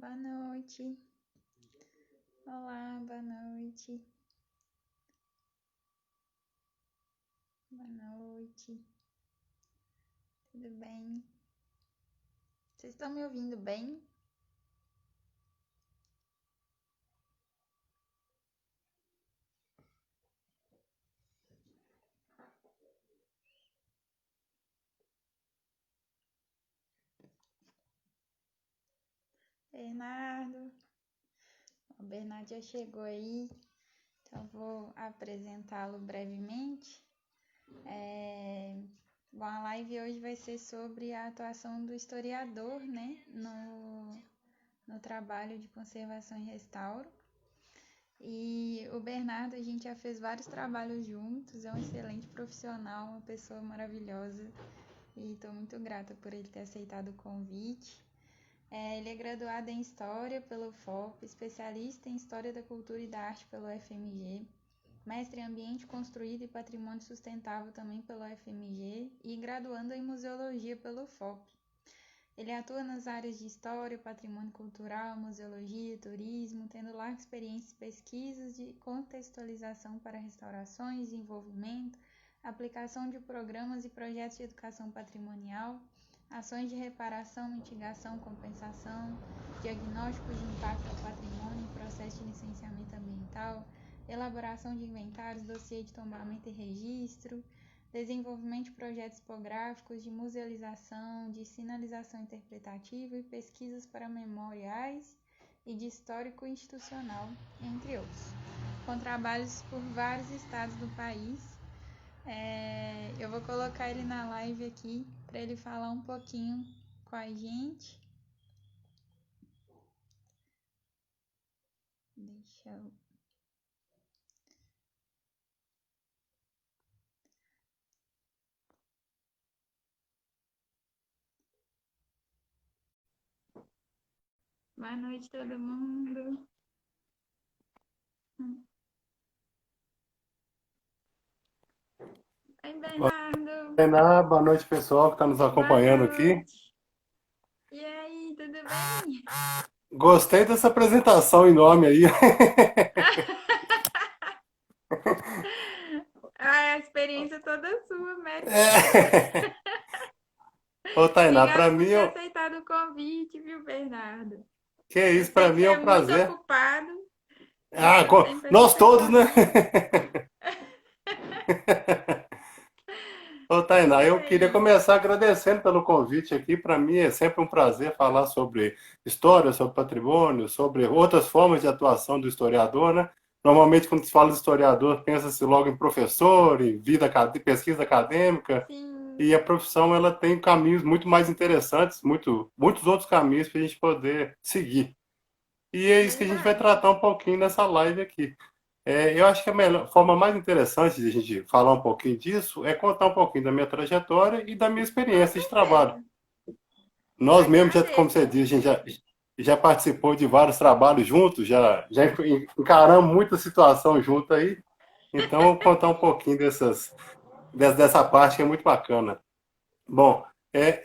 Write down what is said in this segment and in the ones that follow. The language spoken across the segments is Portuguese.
Boa noite. Olá, boa noite. Boa noite. Tudo bem? Vocês estão me ouvindo bem? Bernardo. O Bernardo já chegou aí, então vou apresentá-lo brevemente. Bom, a live hoje vai ser sobre a atuação do historiador, né, no trabalho de conservação e restauro. E o Bernardo, a gente já fez vários trabalhos juntos, é um excelente profissional, uma pessoa maravilhosa e estou muito grata por ele ter aceitado o convite. Ele é graduado em História pelo UFOP, especialista em História da Cultura e da Arte pelo UFMG, mestre em Ambiente Construído e Patrimônio Sustentável também pelo UFMG e graduando em Museologia pelo UFOP. Ele atua nas áreas de História, Patrimônio Cultural, Museologia, Turismo, tendo larga experiência em pesquisas de contextualização para restaurações, desenvolvimento, aplicação de programas e projetos de educação patrimonial, ações de reparação, mitigação, compensação, diagnósticos de impacto ao patrimônio, processo de licenciamento ambiental, elaboração de inventários, dossiê de tombamento e registro, desenvolvimento de projetos tipográficos, de musealização, de sinalização interpretativa e pesquisas para memoriais e de histórico institucional, entre outros, com trabalhos por vários estados do país. Eu vou colocar ele na live aqui para ele falar um pouquinho com a gente. Deixa eu... Boa noite, todo mundo. Oi, Bernardo. Boa noite, pessoal que está nos acompanhando aqui. E aí, tudo bem? Gostei dessa apresentação enorme aí. A experiência toda sua, mestre. Ô, Tainá, para mim... Obrigada por ter aceitado o convite, viu, Bernardo? Que isso, para mim é um prazer. Muito ocupado. Nós todos, né? Ô, Tainá, eu queria começar agradecendo pelo convite aqui. Para mim é sempre um prazer falar sobre história, sobre patrimônio, sobre outras formas de atuação do historiador, né? Normalmente, quando se fala de historiador, pensa-se logo em professor, em pesquisa acadêmica. Sim. E a profissão ela tem caminhos muito mais interessantes, muitos outros caminhos para a gente poder seguir. E é isso que a gente vai tratar um pouquinho nessa live aqui. Eu acho que a forma mais interessante de a gente falar um pouquinho disso é contar um pouquinho da minha trajetória e da minha experiência de trabalho. Nós mesmos, como você disse, a gente já participou de vários trabalhos juntos, já encaramos muita situação junto aí. Então, vou contar um pouquinho dessa parte que é muito bacana. Bom,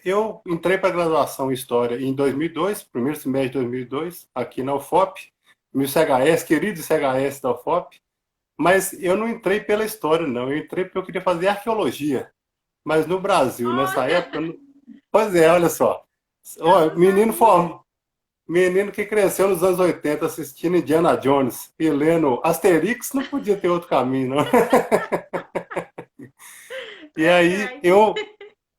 eu entrei para a graduação em História em 2002, primeiro semestre de 2002, aqui na UFOP, meu CHS, querido CHS da UFOP, mas eu não entrei pela História, não, eu entrei porque eu queria fazer Arqueologia. Mas no Brasil, nessa época... Pois é, olha só, menino que cresceu nos anos 80 assistindo Indiana Jones e lendo Asterix, não podia ter outro caminho, não. E aí,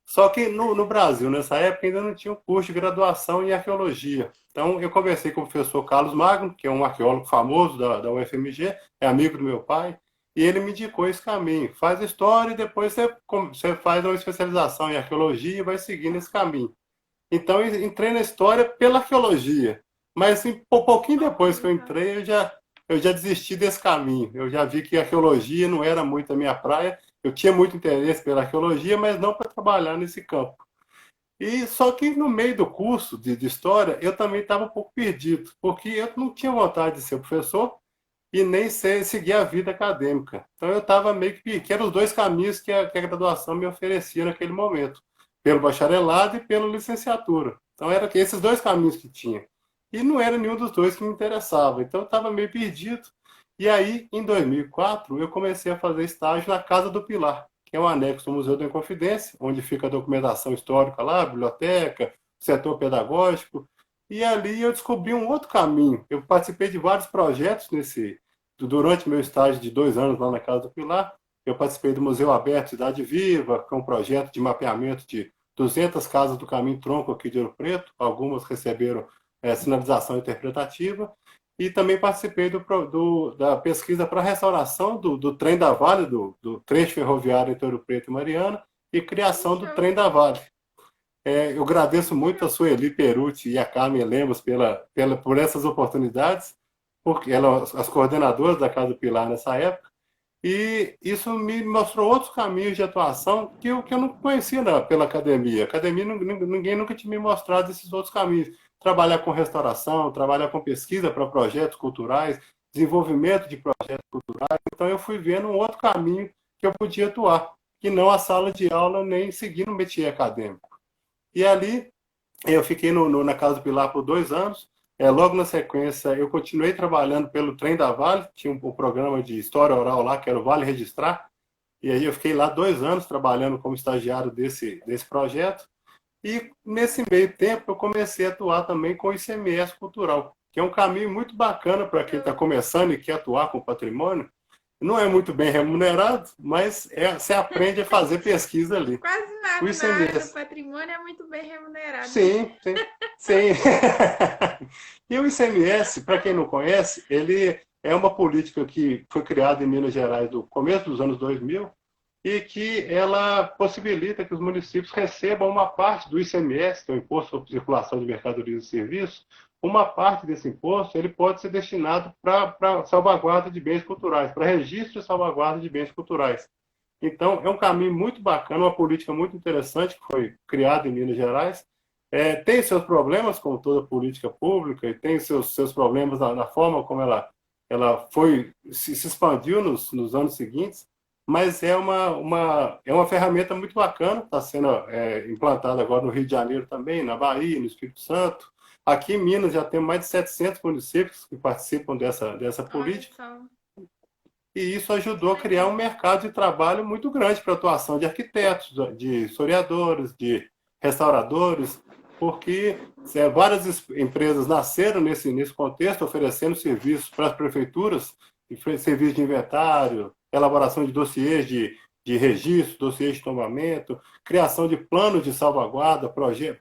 Só que no Brasil, nessa época, ainda não tinha um curso de graduação em arqueologia. Então, eu conversei com o professor Carlos Magno, que é um arqueólogo famoso da UFMG, é amigo do meu pai, e ele me indicou esse caminho. Faz história e depois você faz uma especialização em arqueologia e vai seguindo esse caminho. Então, eu entrei na história pela arqueologia. Mas, assim, pouquinho depois que eu entrei, eu já desisti desse caminho. Eu já vi que a arqueologia não era muito a minha praia. Eu tinha muito interesse pela arqueologia, mas não para trabalhar nesse campo. E só que no meio do curso de história, eu também estava um pouco perdido, porque eu não tinha vontade de ser professor e nem seguir a vida acadêmica. Então eu estava meio que eram os dois caminhos que a graduação me oferecia naquele momento, pelo bacharelado e pela licenciatura. Então eram esses dois caminhos que tinha. E não era nenhum dos dois que me interessava. Então eu estava meio perdido. E aí, em 2004, eu comecei a fazer estágio na Casa do Pilar, que é um anexo do Museu da Inconfidência, onde fica a documentação histórica lá, a biblioteca, setor pedagógico. E ali eu descobri um outro caminho. Eu participei de vários projetos durante meu estágio de 2 anos lá na Casa do Pilar. Eu participei do Museu Aberto Cidade Viva, que é um projeto de mapeamento de 200 casas do Caminho Tronco aqui de Ouro Preto. Algumas receberam sinalização interpretativa. E também participei da pesquisa para restauração do trem da Vale, do trecho ferroviário entre Ouro Preto e Mariana, e criação do Show. trem da Vale. Eu agradeço muito a Sueli Perucci e a Carmen Lemos por essas oportunidades, porque elas as coordenadoras da Casa do Pilar nessa época, e isso me mostrou outros caminhos de atuação que eu não conhecia pela academia. A academia, ninguém nunca tinha me mostrado esses outros caminhos. Trabalhar com restauração, trabalhar com pesquisa para projetos culturais, desenvolvimento de projetos culturais. Então eu fui vendo um outro caminho que eu podia atuar, que não a sala de aula nem seguir no métier acadêmico. E ali eu fiquei na Casa do Pilar por 2 anos. Logo na sequência, eu continuei trabalhando pelo Trem da Vale, tinha um programa de história oral lá, que era o Vale Registrar, e aí eu fiquei lá 2 anos trabalhando como estagiário desse projeto. E nesse meio tempo eu comecei a atuar também com o ICMS Cultural, que é um caminho muito bacana para quem está Show. começando e quer atuar com patrimônio. Não é muito bem remunerado, mas você aprende a fazer pesquisa ali. Quase O nada na área do ICMS. patrimônio é muito bem remunerado. Sim, sim, sim. E o ICMS, para quem não conhece, ele é uma política que foi criada em Minas Gerais no começo dos anos 2000 e que ela possibilita que os municípios recebam uma parte do ICMS, que é o Imposto sobre Circulação de Mercadorias e Serviços. Uma parte desse imposto ele pode ser destinado para salvaguarda de bens culturais, para registro e salvaguarda de bens culturais. Então, é um caminho muito bacana, uma política muito interessante que foi criada em Minas Gerais. Tem seus problemas, como toda política pública, e tem seus problemas na forma como ela se expandiu nos anos seguintes, mas é uma ferramenta muito bacana, está sendo implantada agora no Rio de Janeiro também, na Bahia, no Espírito Santo. Aqui em Minas já tem mais de 700 municípios que participam dessa Olha política. só, E isso que ajudou a criar um legal. mercado de trabalho muito grande para a atuação de arquitetos, de historiadores, de restauradores, porque várias empresas nasceram nesse contexto, oferecendo serviços para as prefeituras, serviços de inventário, elaboração de dossiês de registro, dossiês de tombamento, criação de planos de salvaguarda,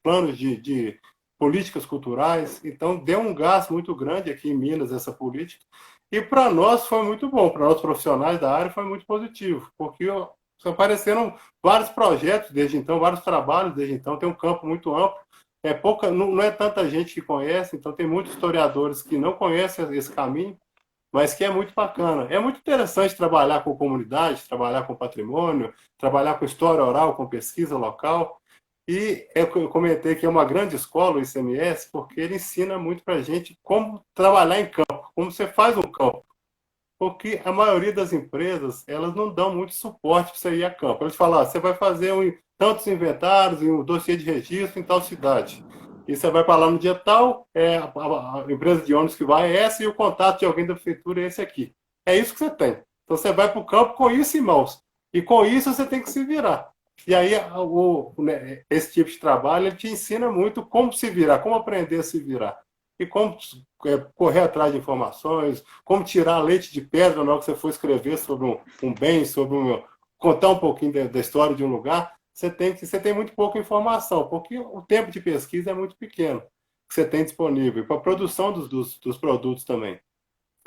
planos de políticas culturais. Então, deu um gasto muito grande aqui em Minas essa política. E para nós foi muito bom, para nós profissionais da área foi muito positivo, porque apareceram vários projetos desde então, vários trabalhos desde então, tem um campo muito amplo, não é tanta gente que conhece, então tem muitos historiadores que não conhecem esse caminho, mas que é muito bacana. É muito interessante trabalhar com comunidade, trabalhar com patrimônio, trabalhar com história oral, com pesquisa local. E eu comentei que é uma grande escola, o ICMS, porque ele ensina muito para a gente como trabalhar em campo, como você faz um campo. Porque a maioria das empresas, elas não dão muito suporte para você ir a campo. Eles falam, você vai fazer tantos inventários, um dossiê de registro em tal cidade. E você vai para lá no dia tal, a empresa de ônibus que vai é essa e o contato de alguém da prefeitura é esse aqui. É isso que você tem. Então você vai para o campo com isso em mãos. E com isso você tem que se virar. E aí esse tipo de trabalho ele te ensina muito como se virar, como aprender a se virar. E como correr atrás de informações, como tirar leite de pedra na hora que você for escrever sobre um bem, contar um pouquinho da história de um lugar, você tem muito pouca informação, porque o tempo de pesquisa é muito pequeno que você tem disponível, para a produção dos produtos também.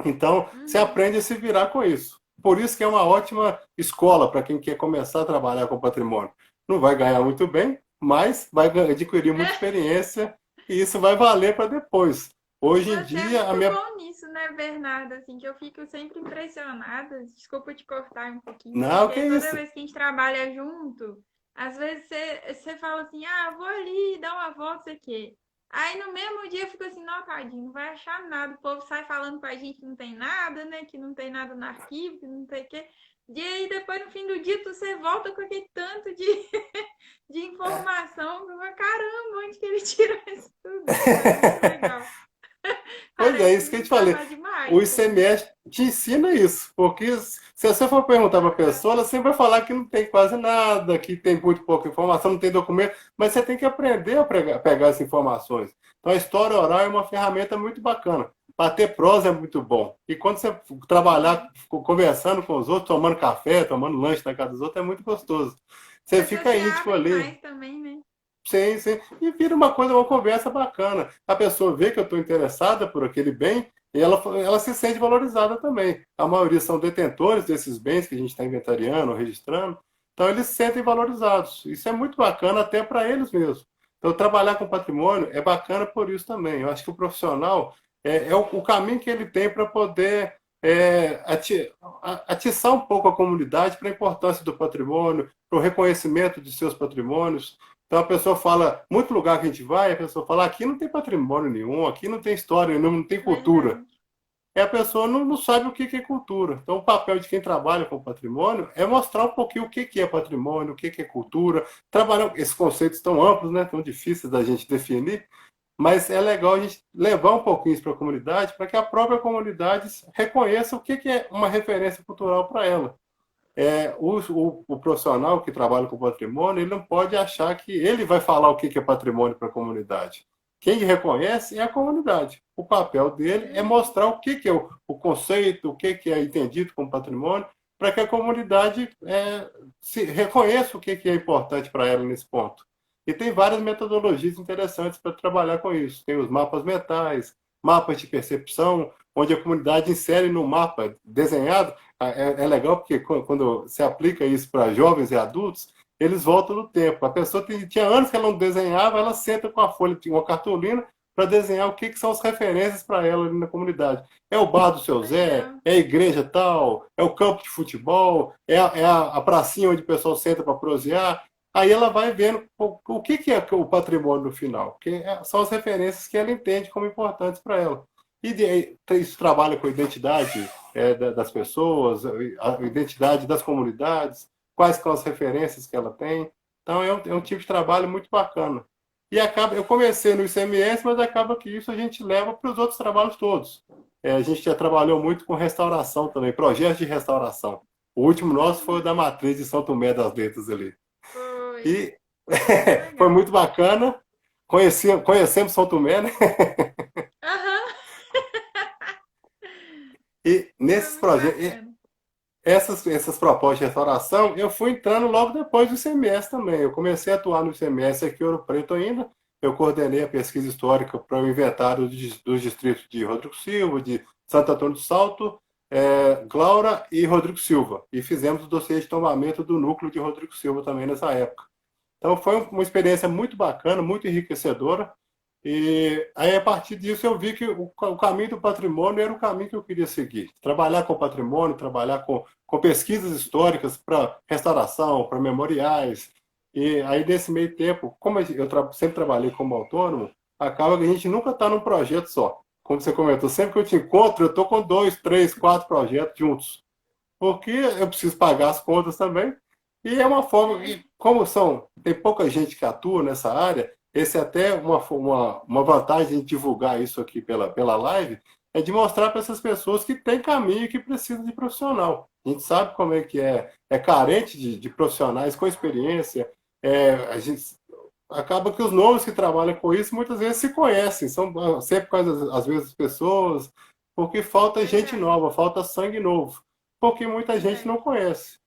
Então, você Uhum. aprende a se virar com isso. Por isso que é uma ótima escola para quem quer começar a trabalhar com patrimônio. Não vai ganhar muito bem, mas vai adquirir muita experiência e isso vai valer para depois. Hoje em Você é dia, a muito minha. bom nisso, né, Bernardo? Assim, que eu fico sempre impressionada. Desculpa te cortar um pouquinho, Não, que porque toda isso. vez que a gente trabalha junto, às vezes você fala assim, ah, vou ali dar uma volta, sei o quê. Aí no mesmo dia eu fico assim, não, tadinho, não vai achar nada. O povo sai falando pra gente que não tem nada, né? Que não tem nada no arquivo, que não tem o quê. E aí depois, no fim do dia, você volta com aquele tanto de, de informação. Eu falo, caramba, onde que ele tirou isso tudo? Isso é muito legal. Pois é, Parece isso que eu te muito falei. trabalho de O mágica, né? ICMS te ensina isso, porque se você for perguntar para a pessoa, ela sempre vai falar que não tem quase nada, que tem muito pouca informação, não tem documento, mas você tem que aprender a pegar essas informações. Então, a história oral é uma ferramenta muito bacana. Bater prosa é muito bom. E quando você trabalhar conversando com os outros, tomando café, tomando lanche na casa dos outros, é muito gostoso. As Você pessoas fica se íntimo abrem ali. mais também, né? Sim, sim. E vira uma coisa, uma conversa bacana. A pessoa vê que eu estou interessada por aquele bem e ela se sente valorizada também. A maioria são detentores desses bens que a gente está inventariando, registrando. Então, eles se sentem valorizados. Isso é muito bacana até para eles mesmos. Então, trabalhar com patrimônio é bacana por isso também. Eu acho que o profissional é o caminho que ele tem para poder atiçar um pouco a comunidade para a importância do patrimônio, para o reconhecimento de seus patrimônios. Então a pessoa fala, muito lugar que a gente vai, a pessoa fala, aqui não tem patrimônio nenhum, aqui não tem história nenhuma, não tem cultura. Verdade. E a pessoa não sabe o que é cultura. Então o papel de quem trabalha com patrimônio é mostrar um pouquinho o que é patrimônio, o que é cultura. Trabalhar, esses conceitos tão amplos, né, tão difíceis da gente definir, mas é legal a gente levar um pouquinho isso para a comunidade, para que a própria comunidade reconheça o que é uma referência cultural para ela. O profissional que trabalha com patrimônio, ele não pode achar que ele vai falar o que é patrimônio para a comunidade. Quem reconhece é a comunidade. O papel dele é mostrar o que é o conceito, o que é entendido como patrimônio, para que a comunidade se reconheça o que é importante para ela nesse ponto. E tem várias metodologias interessantes para trabalhar com isso. Tem os mapas mentais, mapas de percepção, onde a comunidade insere no mapa desenhado. É legal porque quando você aplica isso para jovens e adultos, eles voltam no tempo. A pessoa tinha anos que ela não desenhava, ela senta com a folha, uma cartolina, para desenhar o que são as referências para ela ali na comunidade. É o bar do seu Zé, Legal. é a igreja tal, é o campo de futebol, a pracinha onde o pessoal senta para prosear. Aí ela vai vendo o que é o patrimônio no final, que são as referências que ela entende como importantes para ela. E isso trabalha com a identidade das pessoas, a identidade das comunidades, quais são as referências que ela tem. Então é um tipo de trabalho muito bacana. E eu comecei no ICMS, mas acaba que isso a gente leva para os outros trabalhos todos. A gente já trabalhou muito com restauração também, projetos de restauração. O último nosso foi o da Matriz de São Tomé das Letras ali. Foi E muito foi legal. muito bacana. Conhecemos São Tomé, né? Aham, E foi nesses muito projetos, bacana. essas propostas de restauração, eu fui entrando logo depois do ICMS também. Eu comecei a atuar no ICMS aqui em Ouro Preto ainda. Eu coordenei a pesquisa histórica para o inventário dos distritos de Rodrigo Silva, de Santo Antônio do Salto, Glaura e Rodrigo Silva. E fizemos o dossiê de tombamento do núcleo de Rodrigo Silva também nessa época. Então foi uma experiência muito bacana, muito enriquecedora. E aí, a partir disso, eu vi que o caminho do patrimônio era o caminho que eu queria seguir. Trabalhar com patrimônio, trabalhar com pesquisas históricas para restauração, para memoriais. E aí, nesse meio tempo, como sempre trabalhei como autônomo, acaba que a gente nunca está num projeto só. Como você comentou, sempre que eu te encontro, eu estou com 2, 3, 4 projetos juntos. Porque eu preciso pagar as contas também. E é uma forma, É, e como tem pouca gente que atua nessa área, esse é até uma vantagem de divulgar isso aqui pela live, é de mostrar para essas pessoas que tem caminho e que precisam de profissional. A gente sabe como é que é carente de profissionais com experiência. A gente acaba que os novos que trabalham com isso muitas vezes se conhecem, são sempre quase às vezes pessoas, porque falta gente verdade, nova, falta sangue novo, porque muita gente não verdade. conhece.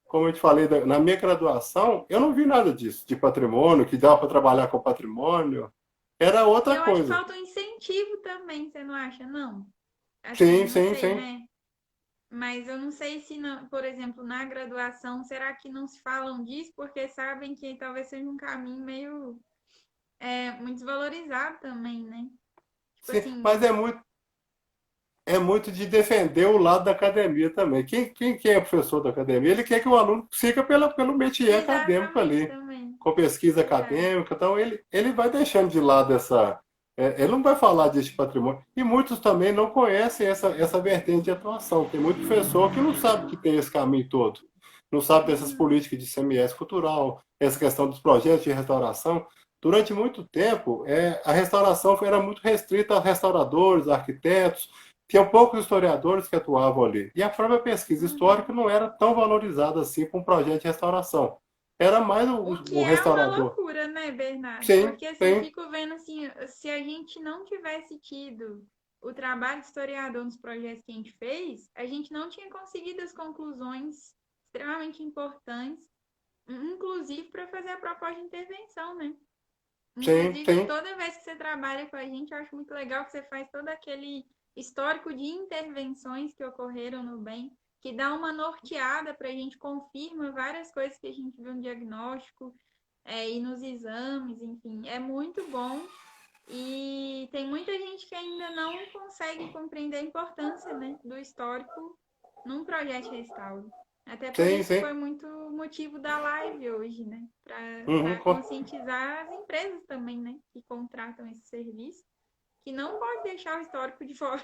Como eu te falei, na minha graduação, eu não vi nada disso, de patrimônio, que dava para trabalhar com patrimônio. Era E outra eu acho que coisa. falta um incentivo também, você não acha? Não. Assim, Sim, não sim, sei, sim. né? Mas eu não sei se, por exemplo, na graduação, será que não se falam disso porque sabem que talvez seja um caminho meio muito desvalorizado também, né? Tipo Sim, mas assim, é muito de defender o lado da academia também. Quem que é professor da academia? Ele quer que o aluno siga pelo métier acadêmico exatamente ali, também. com pesquisa Verdade. acadêmica. Então, ele vai deixando de lado essa. Ele não vai falar desse patrimônio. E muitos também não conhecem essa vertente de atuação. Tem muito professor que não sabe que tem esse caminho todo. Não sabe dessas Uhum. políticas de CMS cultural, essa questão dos projetos de restauração. Durante muito tempo, a restauração era muito restrita a restauradores, arquitetos, tinha poucos historiadores que atuavam ali. E a própria pesquisa histórica Uhum. não era tão valorizada assim para um projeto de restauração. Era mais O que o é uma restaurador. loucura, né, Bernardo? Sim, Porque assim, eu sim, fico vendo assim, se a gente não tivesse tido o trabalho de historiador nos projetos que a gente fez, a gente não tinha conseguido as conclusões extremamente importantes, inclusive para fazer a proposta de intervenção, né? sim, Inclusive, sim, toda vez que você trabalha com a gente, eu acho muito legal que você faz todo aquele histórico de intervenções que ocorreram no bem, que dá uma norteada para a gente, confirma várias coisas que a gente viu no diagnóstico, e nos exames, enfim, é muito bom. E tem muita gente que ainda não consegue compreender a importância, né, do histórico num projeto de restauro. Até por sim, isso sim. foi muito motivo da live hoje, né? Uhum, Para conscientizar as empresas também, né? Que contratam esse serviço, que não pode deixar o histórico de fora.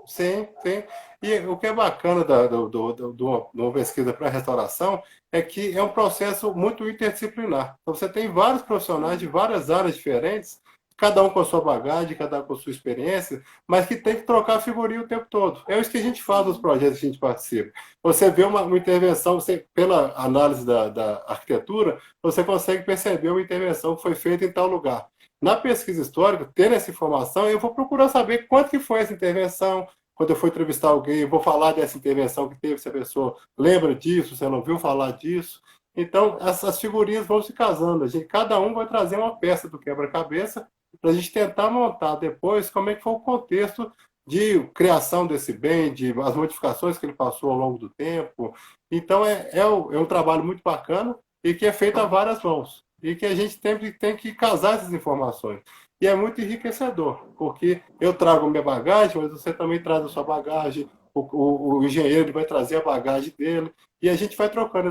sim, sim. E o que é bacana de uma pesquisa para restauração é que é um processo muito interdisciplinar. Então, você tem vários profissionais de Sim, várias áreas diferentes, cada um com a sua bagagem, cada um com a sua experiência, mas que tem que trocar figurinha o tempo todo. É isso que a gente faz nos sim. projetos que a gente participa. Você vê uma intervenção, você, pela análise da arquitetura, você consegue perceber uma intervenção que foi feita em tal lugar. Na pesquisa histórica, tendo essa informação, eu vou procurar saber quanto que foi essa intervenção. Quando eu for entrevistar alguém, eu vou falar dessa intervenção que teve, se a pessoa lembra disso, se ela ouviu falar disso. Então, essas figurinhas vão se casando. Cada um vai trazer uma peça do quebra-cabeça para a gente tentar montar depois como é que foi o contexto de criação desse bem, de as modificações que ele passou ao longo do tempo. Então, é um trabalho muito bacana e que é feito a várias mãos. E que a gente tem que casar essas informações. E é muito enriquecedor, porque eu trago minha bagagem, mas você também traz a sua bagagem, o engenheiro ele vai trazer a bagagem dele, e a gente vai trocando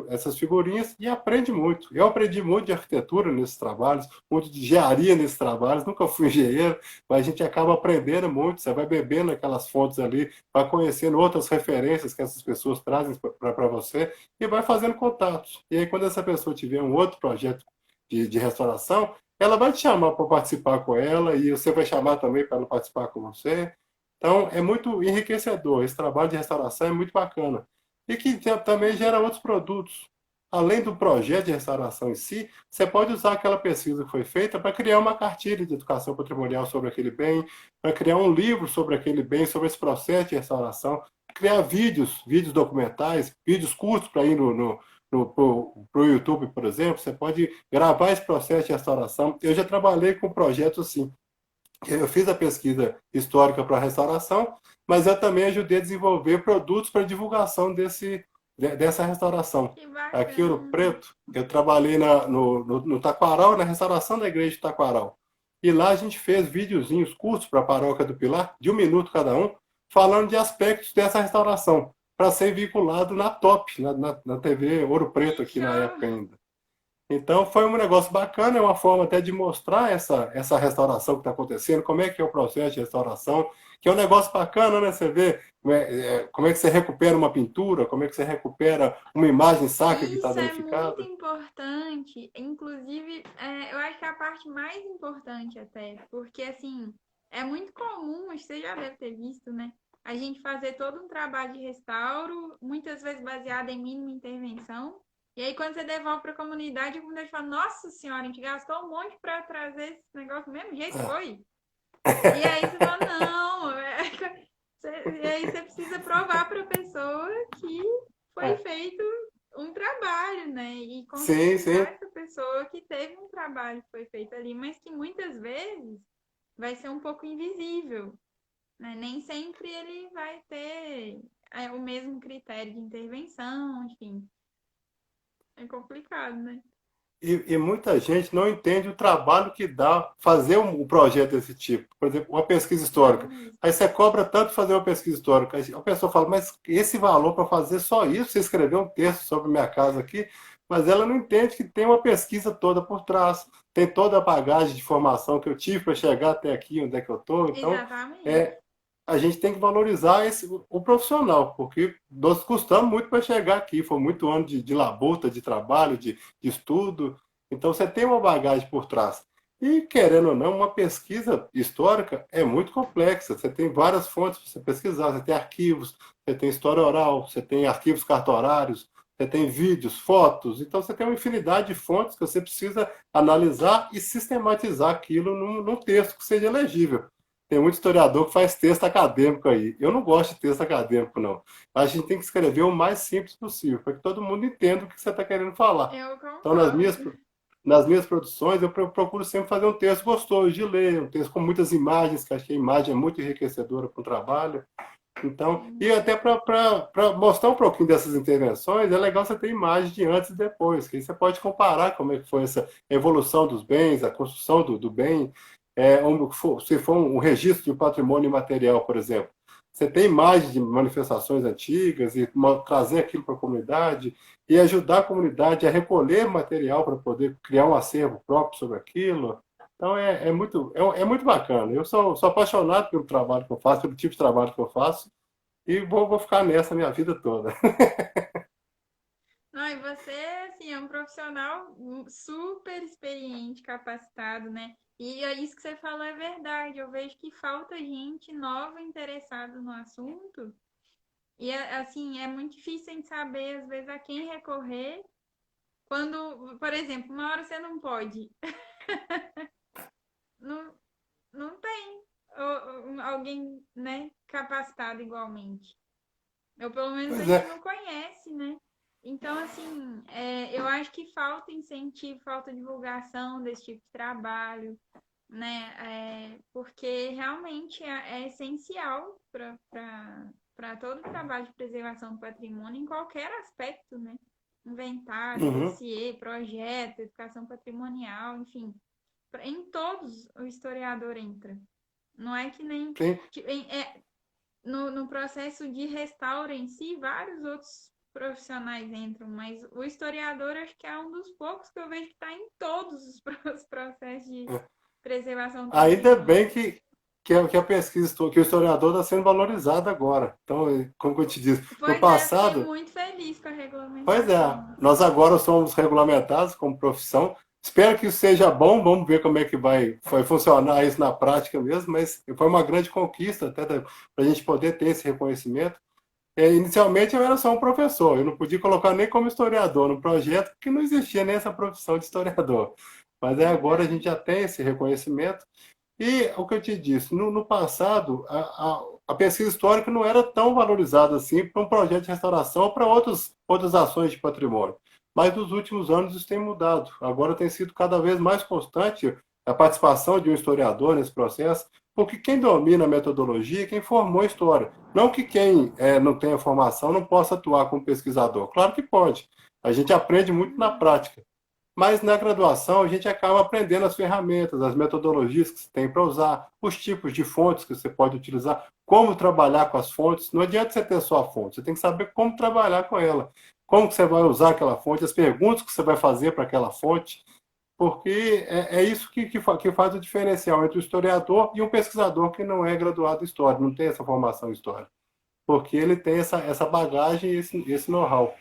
essas figurinhas e aprende muito. Eu aprendi muito de arquitetura nesses trabalhos, muito de engenharia nesses trabalhos, nunca fui engenheiro, mas a gente acaba aprendendo muito, você vai bebendo aquelas fontes ali, vai conhecendo outras referências que essas pessoas trazem para você, e vai fazendo contatos. E aí, quando essa pessoa tiver um outro projeto de restauração, ela vai te chamar para participar com ela e você vai chamar também para ela participar com você. Então, é muito enriquecedor. Esse trabalho de restauração é muito bacana. E que também gera outros produtos. Além do projeto de restauração em si, você pode usar aquela pesquisa que foi feita para criar uma cartilha de educação patrimonial sobre aquele bem, para criar um livro sobre aquele bem, sobre esse processo de restauração, criar vídeos documentais, vídeos curtos para ir pro YouTube, por exemplo, você pode gravar esse processo de restauração. Eu já trabalhei com projetos assim. Eu fiz a pesquisa histórica para a restauração, mas eu também ajudei a desenvolver produtos para divulgação dessa restauração. Que Aqui em Ouro bacana. Preto, eu trabalhei no Taquaral, na restauração da igreja de Taquaral. E lá a gente fez videozinhos curtos para a Paróquia do Pilar, de 1 minuto cada um, falando de aspectos dessa restauração, para ser vinculado na Top, na TV Ouro Preto Que aqui na show. época ainda. Então foi um negócio bacana, é uma forma até de mostrar essa restauração que está acontecendo, como é que é o processo de restauração, que é um negócio bacana, né? Você vê como é que você recupera uma pintura, como é que você recupera uma imagem sacra que está Isso é muito danificada. importante. Inclusive, eu acho que é a parte mais importante até, porque assim, é muito comum, acho que você já deve ter visto, né? A gente fazer todo um trabalho de restauro, muitas vezes baseado em mínima intervenção. E aí, quando você devolve para a comunidade, a comunidade fala: Nossa senhora, a gente gastou um monte para trazer esse negócio do mesmo jeito, foi? E aí você fala: Não, e aí você precisa provar para a pessoa que foi É. feito um trabalho, né? E Sim, conscientizar sim. essa pessoa que teve um trabalho que foi feito ali, mas que muitas vezes vai ser um pouco invisível, né? Nem sempre ele vai ter o mesmo critério de intervenção, enfim. É complicado, né? E muita gente não entende o trabalho que dá fazer um projeto desse tipo. Por exemplo, uma pesquisa Dá histórica. mesmo. Aí você cobra tanto fazer uma pesquisa histórica. Aí a pessoa fala, mas esse valor para fazer só isso, você escrever um texto sobre minha casa aqui, mas ela não entende que tem uma pesquisa toda por trás, tem toda a bagagem de formação que eu tive para chegar até aqui, onde é que eu estou. Então, Exatamente. é, a gente tem que valorizar o profissional, porque nós custamos muito para chegar aqui. Foi muito ano de labuta, de trabalho, de estudo. Então você tem uma bagagem por trás. E, querendo ou não, uma pesquisa histórica é muito complexa. Você tem várias fontes para você pesquisar, você tem arquivos, você tem história oral, você tem arquivos cartorários, você tem vídeos, fotos. Então você tem uma infinidade de fontes que você precisa analisar e sistematizar aquilo num texto que seja legível. Tem muito historiador que faz texto acadêmico aí. Eu não gosto de texto acadêmico, não. A gente tem que escrever o mais simples possível, para que todo mundo entenda o que você está querendo falar. Eu Então, concordo. nas minhas produções, eu procuro sempre fazer um texto gostoso de ler, um texto com muitas imagens, que acho que a imagem é muito enriquecedora para o trabalho. Então, Sim. e até para mostrar um pouquinho dessas intervenções, é legal você ter imagens de antes e depois, que aí você pode comparar como é que foi essa evolução dos bens, a construção do bem, se for um registro de patrimônio imaterial, por exemplo. Você tem imagens de manifestações antigas e trazer aquilo para a comunidade e ajudar a comunidade a recolher material para poder criar um acervo próprio sobre aquilo. Então é muito bacana. Eu sou apaixonado pelo trabalho que eu faço, pelo tipo de trabalho que eu faço, e vou ficar nessa minha vida toda. Não, e você, assim, é um profissional super experiente, capacitado, né? E é isso que você falou é verdade. Eu vejo que falta gente nova interessada no assunto. E, assim, é muito difícil em saber, às vezes, a quem recorrer. Quando, por exemplo, uma hora você não pode. Não, não tem alguém, né, capacitado igualmente. Ou pelo menos a Pois gente é. não conhece, né? Então, assim, eu acho que falta incentivo, falta divulgação desse tipo de trabalho, né? Porque realmente é essencial para todo o trabalho de preservação do patrimônio em qualquer aspecto, né? Inventário, Uhum, dossiê, projeto, educação patrimonial, enfim, em todos o historiador entra. Não é que nem sim. no processo de restauro em si, vários outros profissionais entram, mas o historiador acho que é um dos poucos que eu vejo que está em todos os processos de preservação do Ainda patrimônio. bem que a pesquisa, que o historiador está sendo valorizado agora. Então, como eu te disse, no Pois é, fiquei passado, muito feliz com a pois é, regulamentação. nós agora somos regulamentados como profissão. Espero que isso seja bom, vamos ver como é que vai funcionar isso na prática mesmo, mas foi uma grande conquista até para a gente poder ter esse reconhecimento. Inicialmente eu era só um professor, eu não podia colocar nem como historiador no projeto, porque não existia nem essa profissão de historiador. Mas agora a Verdade. gente já tem esse reconhecimento. E o que eu te disse, no passado, a pesquisa histórica não era tão valorizada assim para um projeto de restauração ou para outras ações de patrimônio. Mas nos últimos anos isso tem mudado. Agora tem sido cada vez mais constante a participação de um historiador nesse processo, porque quem domina a metodologia é quem formou a história. Não que quem não tenha formação não possa atuar como pesquisador. Claro que pode. A gente aprende muito na Uhum. prática. Mas na graduação a gente acaba aprendendo as ferramentas, as metodologias que você tem para usar, os tipos de fontes que você pode utilizar, como trabalhar com as fontes. Não adianta você ter só a fonte, você tem que saber como trabalhar com ela, como que você vai usar aquela fonte, as perguntas que você vai fazer para aquela fonte, porque é isso que faz o diferencial entre o historiador e um pesquisador que não é graduado em história, não tem essa formação em história, porque ele tem essa bagagem e esse know-how.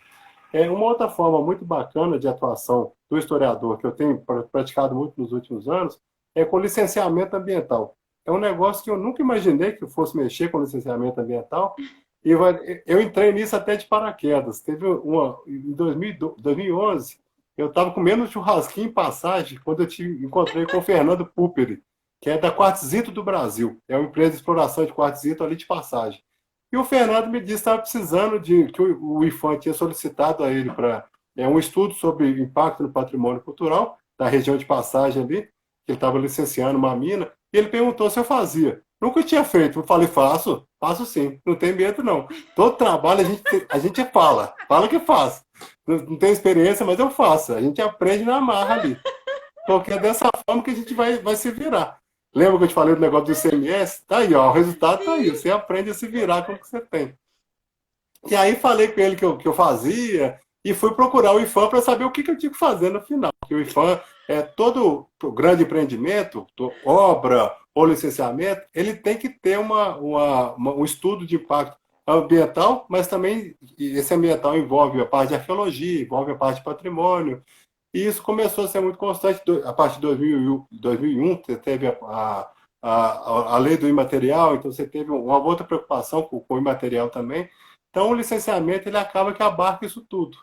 Uma outra forma muito bacana de atuação do historiador, que eu tenho praticado muito nos últimos anos, é com licenciamento ambiental. É um negócio que eu nunca imaginei que eu fosse mexer com licenciamento ambiental, e eu entrei nisso até de paraquedas. Teve em 2011, eu estava comendo um churrasquinho em Passagem, quando eu encontrei com o Fernando Puperi, que é da Quartzito do Brasil. É uma empresa de exploração de quartzito ali de Passagem. E o Fernando me disse que estava precisando que o IPHAN tinha solicitado a ele para um estudo sobre impacto no patrimônio cultural da região de Passagem ali, que ele estava licenciando uma mina, e ele perguntou se eu fazia. Nunca tinha feito. Eu falei, faço sim, não tem medo não. Todo trabalho a gente fala que faz. Não tenho experiência, mas eu faço. A gente aprende na marra ali. Porque é dessa forma que a gente vai se virar. Lembra que eu te falei do negócio do ICMS? Tá aí, ó, o resultado tá aí. Sim, Você aprende a se virar com o que você tem. E aí falei com ele que eu fazia e fui procurar o IFAM para saber o que eu tinha que fazer no final. Porque o IFAM é todo grande empreendimento, obra ou licenciamento, ele tem que ter um estudo de impacto ambiental, mas também esse ambiental envolve a parte de arqueologia, envolve a parte de patrimônio. E isso começou a ser muito constante a partir de 2001, você teve a lei do imaterial, então você teve uma outra preocupação com o imaterial também. Então, o licenciamento ele acaba que abarca isso tudo.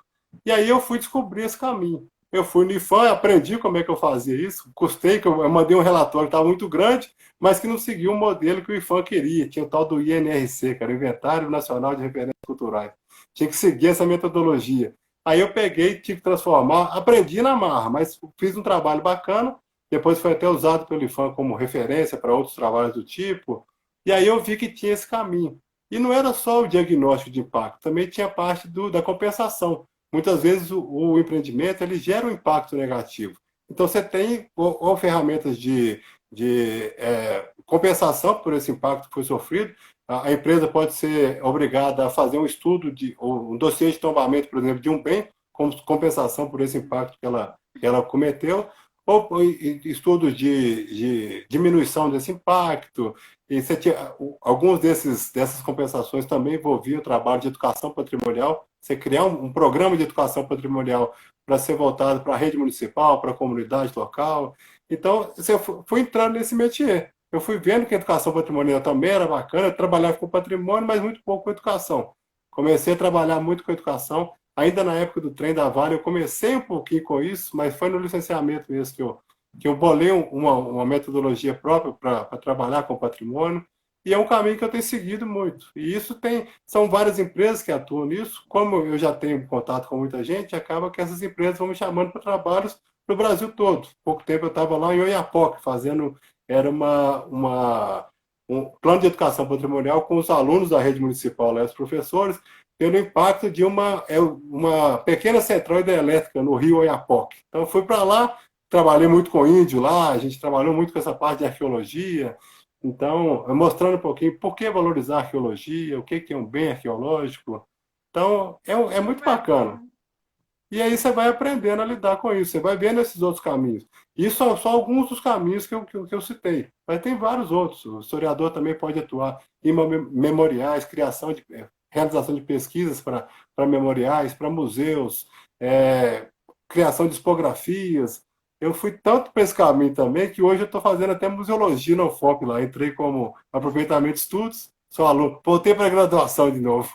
E aí eu fui descobrir esse caminho. Eu fui no IFAM, aprendi como é que eu fazia isso, custei, que eu mandei um relatório que estava muito grande, mas que não seguia o modelo que o IFAM queria. Tinha o tal do INRC, que era o Inventário Nacional de Referências Culturais. Tinha que seguir essa metodologia. Aí eu peguei, tive que transformar, aprendi na marra, mas fiz um trabalho bacana, depois foi até usado pelo IFAM como referência para outros trabalhos do tipo, e aí eu vi que tinha esse caminho. E não era só o diagnóstico de impacto, também tinha parte da compensação. Muitas vezes o empreendimento ele gera um impacto negativo. Então você tem ou ferramentas de compensação por esse impacto que foi sofrido. A empresa pode ser obrigada a fazer um estudo, ou um dossiê de tombamento, por exemplo, de um bem, como compensação por esse impacto que ela cometeu, ou estudos de diminuição desse impacto. E você tinha, alguns dessas compensações também envolviam o trabalho de educação patrimonial, você criar um programa de educação patrimonial para ser voltado para a rede municipal, para a comunidade local. Então, você foi entrando nesse métier. Eu fui vendo que a educação patrimonial também era bacana, eu trabalhava com patrimônio, mas muito pouco com educação. Comecei a trabalhar muito com educação, ainda na época do trem da Vale, eu comecei um pouquinho com isso, mas foi no licenciamento mesmo que eu bolei uma metodologia própria para trabalhar com patrimônio, e é um caminho que eu tenho seguido muito. E isso são várias empresas que atuam nisso, como eu já tenho contato com muita gente, acaba que essas empresas vão me chamando para trabalhos no Brasil todo. Pouco tempo eu estava lá em Oiapoque, era um plano de educação patrimonial com os alunos da rede municipal, os professores, pelo impacto de uma pequena central hidrelétrica no rio Oiapoque. Então, fui para lá, trabalhei muito com índio lá, a gente trabalhou muito com essa parte de arqueologia, então, mostrando um pouquinho por que valorizar a arqueologia, o que é um bem arqueológico. Então, é muito bacana. E aí você vai aprendendo a lidar com isso, você vai vendo esses outros caminhos. Isso são só alguns dos caminhos que eu citei, mas tem vários outros. O historiador também pode atuar em memoriais, realização de pesquisas para memoriais, para museus, criação de discografias. Eu fui tanto para esse caminho também que hoje eu estou fazendo até museologia na UFOP lá. Entrei como aproveitamento de estudos, sou aluno, voltei para a graduação de novo.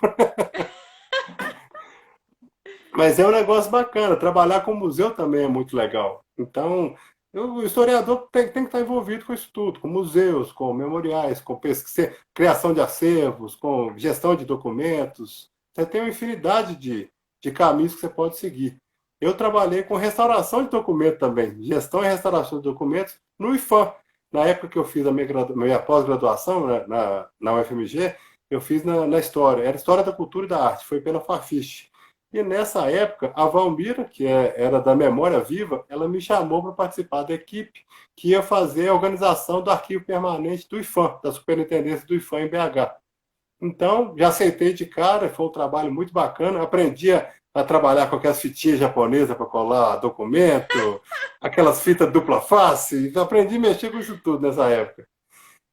Mas é um negócio bacana. Trabalhar com museu também é muito legal. Então, o historiador tem que estar envolvido com isso tudo, com museus, com memoriais, com pesquisa, criação de acervos, com gestão de documentos. Você tem uma infinidade de caminhos que você pode seguir. Eu trabalhei com restauração de documento também, gestão e restauração de documentos no IFAM. Na época que eu fiz a minha pós-graduação na UFMG, eu fiz na História. Era História da Cultura e da Arte, foi pela Fafiche. E nessa época, a Valmira, que era da Memória Viva, ela me chamou para participar da equipe que ia fazer a organização do arquivo permanente do IFAM, da Superintendência do IFAM em BH. Então, já aceitei de cara, foi um trabalho muito bacana, aprendi a trabalhar com aquelas fitinhas japonesas para colar documento, aquelas fitas dupla face, aprendi a mexer com isso tudo nessa época.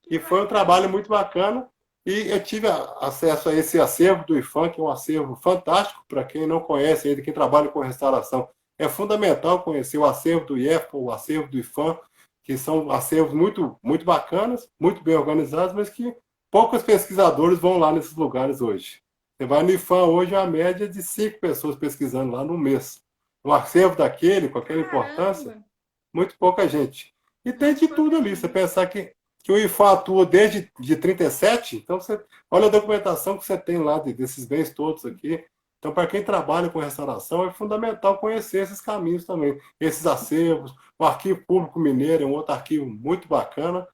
E foi um trabalho muito bacana. E eu tive acesso a esse acervo do IFAM, que é um acervo fantástico para quem não conhece ainda, quem trabalha com restauração. É fundamental conhecer o acervo do IEFPA, o acervo do IFAM, que são acervos muito, muito bacanas, muito bem organizados, mas que poucos pesquisadores vão lá nesses lugares hoje. Você vai no IFAM hoje, a média de 5 pessoas pesquisando lá no mês. Um acervo daquele, com aquela importância, muito pouca gente. E tem de tudo ali. Você pensar que o IFAM atua desde de 37, então você olha a documentação que você tem lá desses bens todos aqui. Então, para quem trabalha com restauração, é fundamental conhecer esses caminhos também, esses acervos. O Arquivo Público Mineiro é um outro arquivo muito bacana.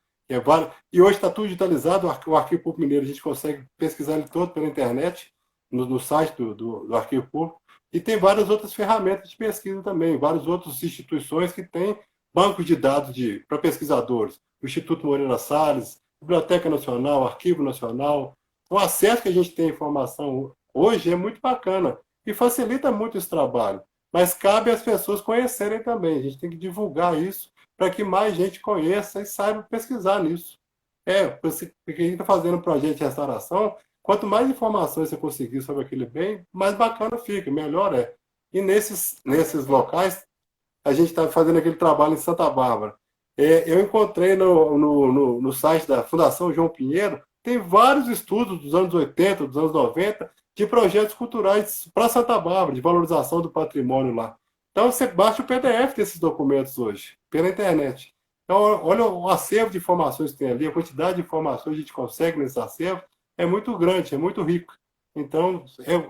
E hoje está tudo digitalizado, o Arquivo Público Mineiro a gente consegue pesquisar ele todo pela internet, no site do Arquivo Público. E tem várias outras ferramentas de pesquisa também, várias outras instituições que têm bancos de dados para pesquisadores. O Instituto Moreira Salles, Biblioteca Nacional, Arquivo Nacional. O acesso que a gente tem à informação hoje é muito bacana e facilita muito esse trabalho. Mas cabe às pessoas conhecerem também. A gente tem que divulgar isso para que mais gente conheça e saiba pesquisar nisso. Porque a gente está fazendo um projeto de restauração, quanto mais informações você conseguir sobre aquele bem, mais bacana fica, melhor é. E nesses locais a gente está fazendo aquele trabalho em Santa Bárbara. Eu encontrei no site da Fundação João Pinheiro, tem vários estudos dos anos 80, dos anos 90, de projetos culturais para Santa Bárbara, de valorização do patrimônio lá. Então você baixa o PDF desses documentos hoje, pela internet. Então, olha o acervo de informações que tem ali, a quantidade de informações que a gente consegue nesse acervo é muito grande, é muito rico. Então,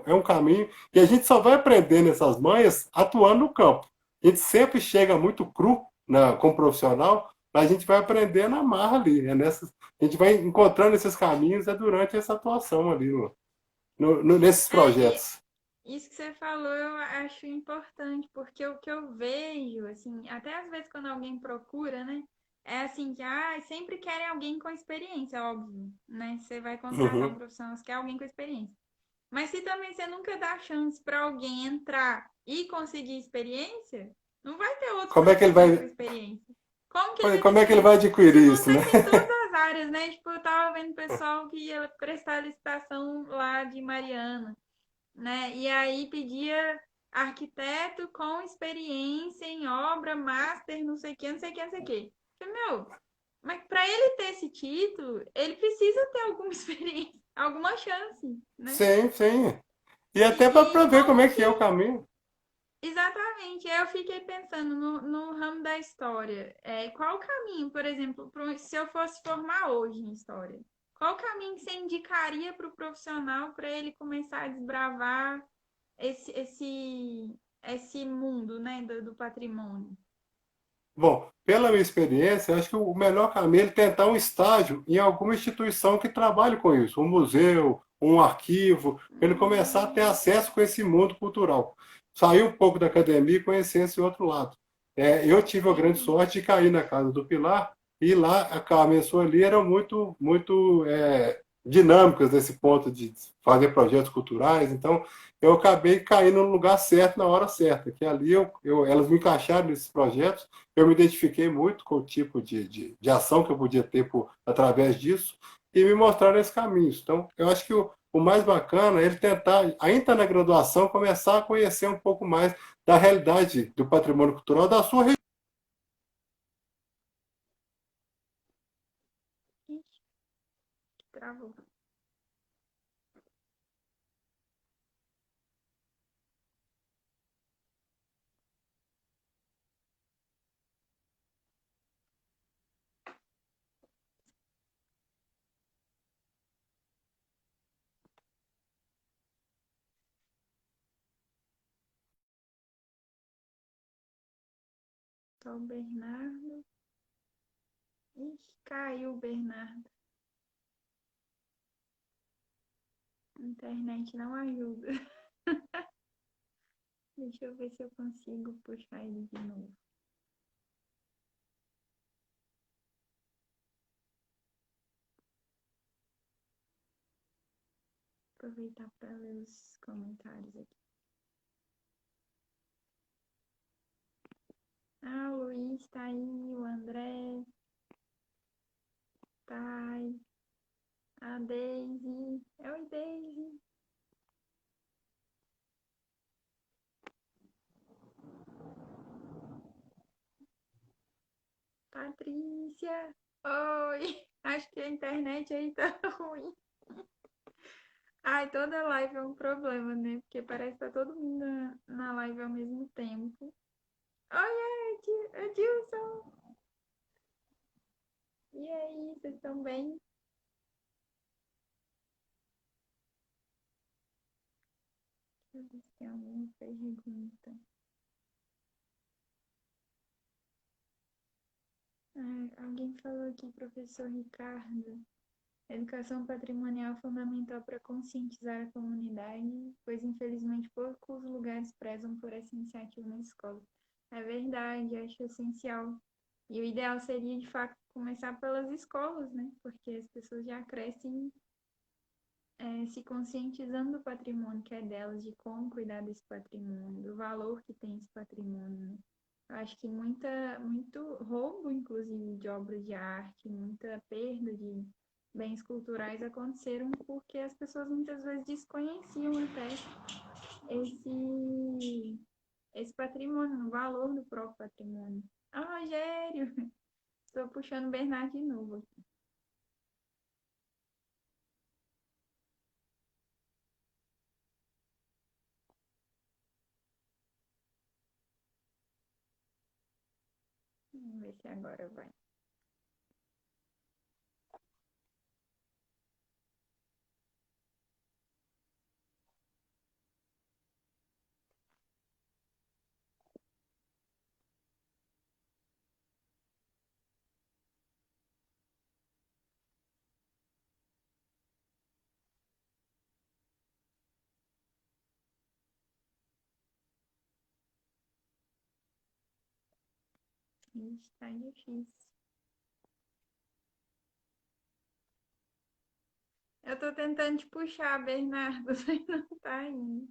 é um caminho. E a gente só vai aprendendo essas manhas atuando no campo. A gente sempre chega muito cru como profissional, mas a gente vai aprendendo na marra ali. A gente vai encontrando esses caminhos durante essa atuação ali nesses É, projetos. isso que você falou eu acho importante, porque o que eu vejo, assim, até às vezes quando alguém procura, né? É assim que, sempre querem alguém com experiência, óbvio, né? Você vai contratar um Uhum. profissional, você quer alguém com experiência. Mas se também você nunca dá chance para alguém entrar e conseguir experiência, não vai ter outros Como é que ele profissionais com vai, experiência. Como que ele como é que ele adquire? vai Isso adquirir isso, né? acontece em todas as áreas, né? Tipo, eu tava vendo pessoal que ia prestar licitação lá de Mariana, né? E aí pedia arquiteto com experiência em obra, master, não sei o que, não sei o que, não sei o que. Meu, mas para ele ter esse título, ele precisa ter alguma experiência, alguma chance, né? Sim, sim. E E, até para e ver como como é que que. é o caminho. Exatamente, aí eu fiquei pensando no ramo da história. Qual o caminho, por exemplo, se eu fosse formar hoje em história? Qual o caminho que você indicaria para o profissional para ele começar a desbravar esse mundo, né, do patrimônio? Bom, pela minha experiência, eu acho que o melhor caminho é ele tentar um estágio em alguma instituição que trabalhe com isso, um museu, um arquivo, para ele começar a ter Hum, acesso com esse mundo cultural. Sair um pouco da academia e conhecer esse outro lado. Eu tive a grande entendi. sorte de cair na casa do Pilar e lá a Carmen e a Sueli eram muito dinâmicas nesse ponto de fazer projetos culturais. Então, eu acabei caindo no lugar certo na hora certa, que ali elas me encaixaram nesses projetos, eu me identifiquei muito com o tipo de ação que eu podia ter através disso e me mostraram esse caminho. Então, eu acho que o mais bacana é ele tentar, ainda na graduação, começar a conhecer um pouco mais da realidade do patrimônio cultural da sua região. Ixi, travou. Só o Bernardo. Ixi, caiu o Bernardo. A internet não ajuda. Deixa eu ver se eu consigo puxar ele de novo. Aproveitar para ler os comentários aqui. O Luiz tá aí, o André tá aí, a Daisy. Oi, Daisy. Patrícia. Oi. Acho que a internet aí tá ruim. Toda live é um problema, né? Porque parece que tá todo mundo na live ao mesmo tempo. Oi, Edilson. E aí, vocês estão bem? Deixa eu ver se tem alguma pergunta. Alguém falou aqui, professor Ricardo. Educação patrimonial é fundamental para conscientizar a comunidade, pois infelizmente poucos lugares prezam por essa iniciativa na escola. É verdade, acho essencial. E o ideal seria, de fato, começar pelas escolas, né? Porque as pessoas já crescem se conscientizando do patrimônio que é delas, de como cuidar desse patrimônio, do valor que tem esse patrimônio, né? Eu acho que muito roubo, inclusive, de obras de arte, muita perda de bens culturais aconteceram porque as pessoas muitas vezes desconheciam até esse, esse patrimônio, no valor do próprio patrimônio. Ah, Rogério, estou puxando o Bernardo de novo aqui. Vamos ver se agora vai. Ixi, tá difícil. Eu tô tentando te puxar, Bernardo, mas não tá indo.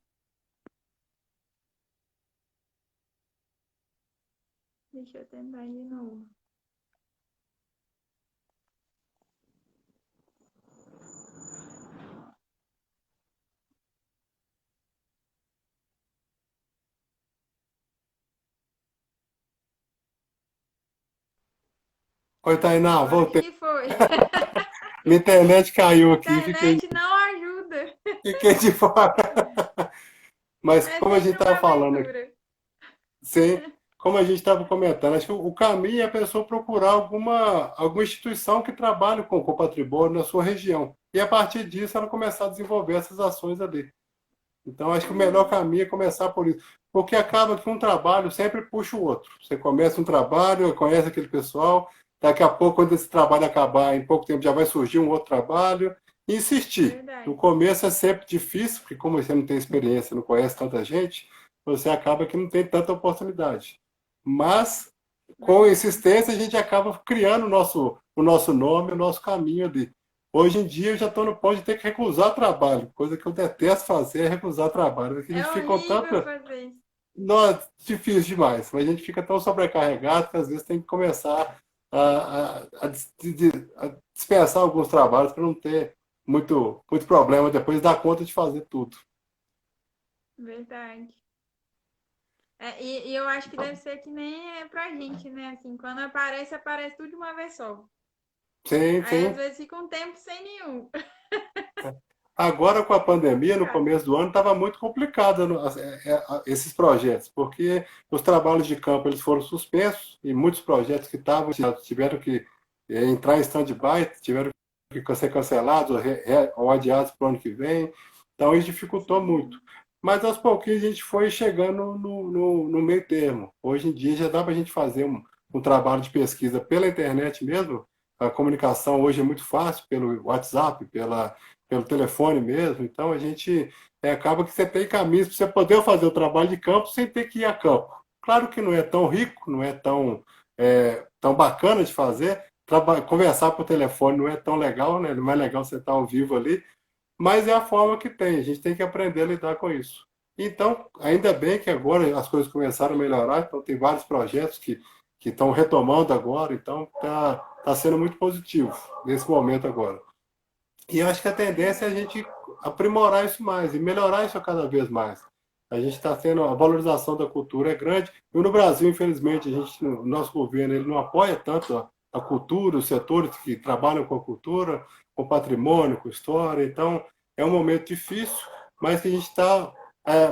Deixa eu tentar de novo. Oi, Tainá, Agora acho voltei. que foi. Minha internet caiu aqui, Internet não ajuda. fiquei de fora. Mas É como a gente sempre uma estava falando aqui, aventura. sim, como a gente estava comentando, acho que o caminho é a pessoa procurar alguma instituição que trabalhe com o patrimônio na sua região. E a partir disso ela começar a desenvolver essas ações ali. Então, acho que o melhor Uhum, caminho é começar por isso. Porque acaba que um trabalho sempre puxa o outro. Você começa um trabalho, conhece aquele pessoal, daqui a pouco, quando esse trabalho acabar, em pouco tempo já vai surgir um outro trabalho. E insistir. No verdade. começo é sempre difícil, porque como você não tem experiência, não conhece tanta gente, você acaba que não tem tanta oportunidade. Mas, com Verdade. insistência, a gente acaba criando o nosso nome, o nosso caminho ali. Hoje em dia eu já estou no ponto de ter que recusar trabalho, coisa que eu detesto fazer é recusar trabalho. Porque a É gente fica horrível tanto. fazer isso. Nossa, difícil demais, mas a gente fica tão sobrecarregado que às vezes tem que começar a dispensar alguns trabalhos para não ter muito problema depois dar conta de fazer tudo. Verdade. E eu acho que deve ser que nem é pra gente, né? Assim, quando aparece, aparece tudo de uma vez só. Sim, Aí às sim. vezes fica um tempo sem nenhum. Agora, com a pandemia, no Complicado. começo do ano, estava muito complicado esses projetos, porque os trabalhos de campo eles foram suspensos e muitos projetos que estavam tiveram que entrar em stand-by, tiveram que ser cancelados ou adiados para o ano que vem. Então, isso dificultou muito. Sim, Mas, aos pouquinhos, a gente foi chegando no meio termo. Hoje em dia, já dá para a gente fazer um trabalho de pesquisa pela internet mesmo. A comunicação hoje é muito fácil, pelo WhatsApp, pelo telefone mesmo. Então a gente acaba que você tem caminhos para você poder fazer o trabalho de campo sem ter que ir a campo. Claro que não é tão rico, não é tão bacana de fazer. Conversar por telefone não é tão legal, né? Não é legal você estar ao vivo ali, mas é a forma que tem. A gente tem que aprender a lidar com isso. Então, ainda bem que agora as coisas começaram a melhorar, então tem vários projetos que estão retomando agora, então tá sendo muito positivo nesse momento agora. E eu acho que a tendência é a verdade. gente aprimorar isso mais e melhorar isso cada vez mais. A gente está tendo a valorização da cultura é grande. E no Brasil, infelizmente, o nosso governo ele não apoia tanto a cultura, os setores que trabalham com a cultura, com patrimônio, com história. Então, é um momento difícil, mas que a gente está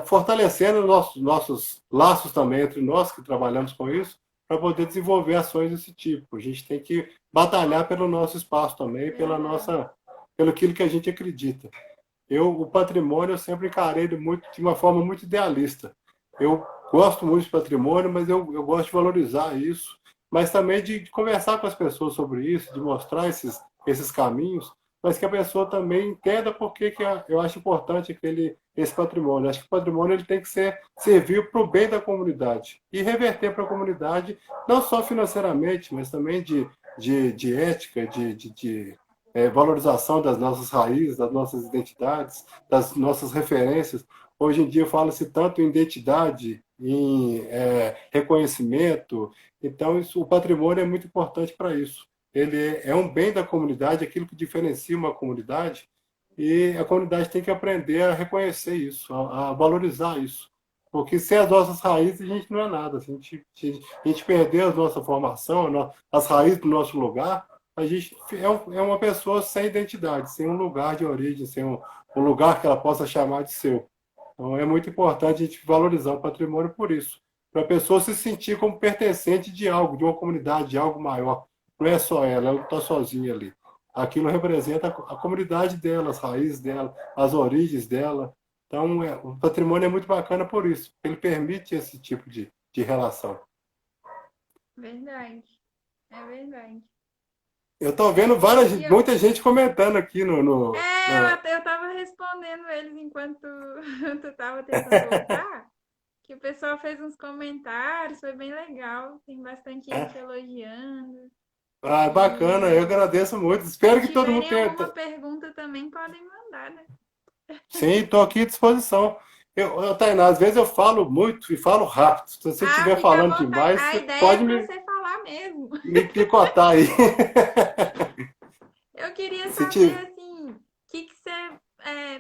fortalecendo nossos laços também entre nós que trabalhamos com isso, para poder desenvolver ações desse tipo. A gente tem que batalhar pelo nosso espaço também, Verdade. pelo aquilo que a gente acredita. O patrimônio eu sempre encarei de uma forma muito idealista. Eu gosto muito de patrimônio, mas eu gosto de valorizar isso, mas também de conversar com as pessoas sobre isso, de mostrar esses caminhos, mas que a pessoa também entenda por que eu acho importante esse patrimônio. Acho que o patrimônio ele tem que servir para o bem da comunidade e reverter para a comunidade, não só financeiramente, mas também de ética, valorização das nossas raízes, das nossas identidades, das nossas referências. Hoje em dia fala-se tanto em identidade, em reconhecimento, então o patrimônio é muito importante para isso. Ele é um bem da comunidade, aquilo que diferencia uma comunidade, e a comunidade tem que aprender a reconhecer isso, a valorizar isso. Porque sem as nossas raízes a gente não é nada. Se a gente perder a nossa formação, as raízes do nosso lugar, a gente é uma pessoa sem identidade, sem um lugar de origem, sem um lugar que ela possa chamar de seu. Então é muito importante a gente valorizar o patrimônio por isso. Para a pessoa se sentir como pertencente de algo, de uma comunidade, de algo maior. Não é só ela não está sozinha ali. Aquilo representa a comunidade dela, as raízes dela, as origens dela. Então, o patrimônio é muito bacana por isso. Ele permite esse tipo de relação. Verdade. É verdade. Eu estou vendo E eu, muita gente comentando aqui eu tava respondendo eles enquanto tu tava tentando voltar. Que o pessoal fez uns comentários, foi bem legal. Tem bastante gente elogiando. Ah, bacana, eu E agradeço muito. se Espero que todo mundo tiverem tenha. alguma pergunta também podem mandar, né? Sim, estou aqui à disposição. Tainá, às vezes eu falo muito e falo rápido. Se você Ah, estiver fica à falando vontade. demais, A você ideia é pode para me, você falar mesmo. me picotar aí. Eu queria Se saber, tiver. assim, o que que você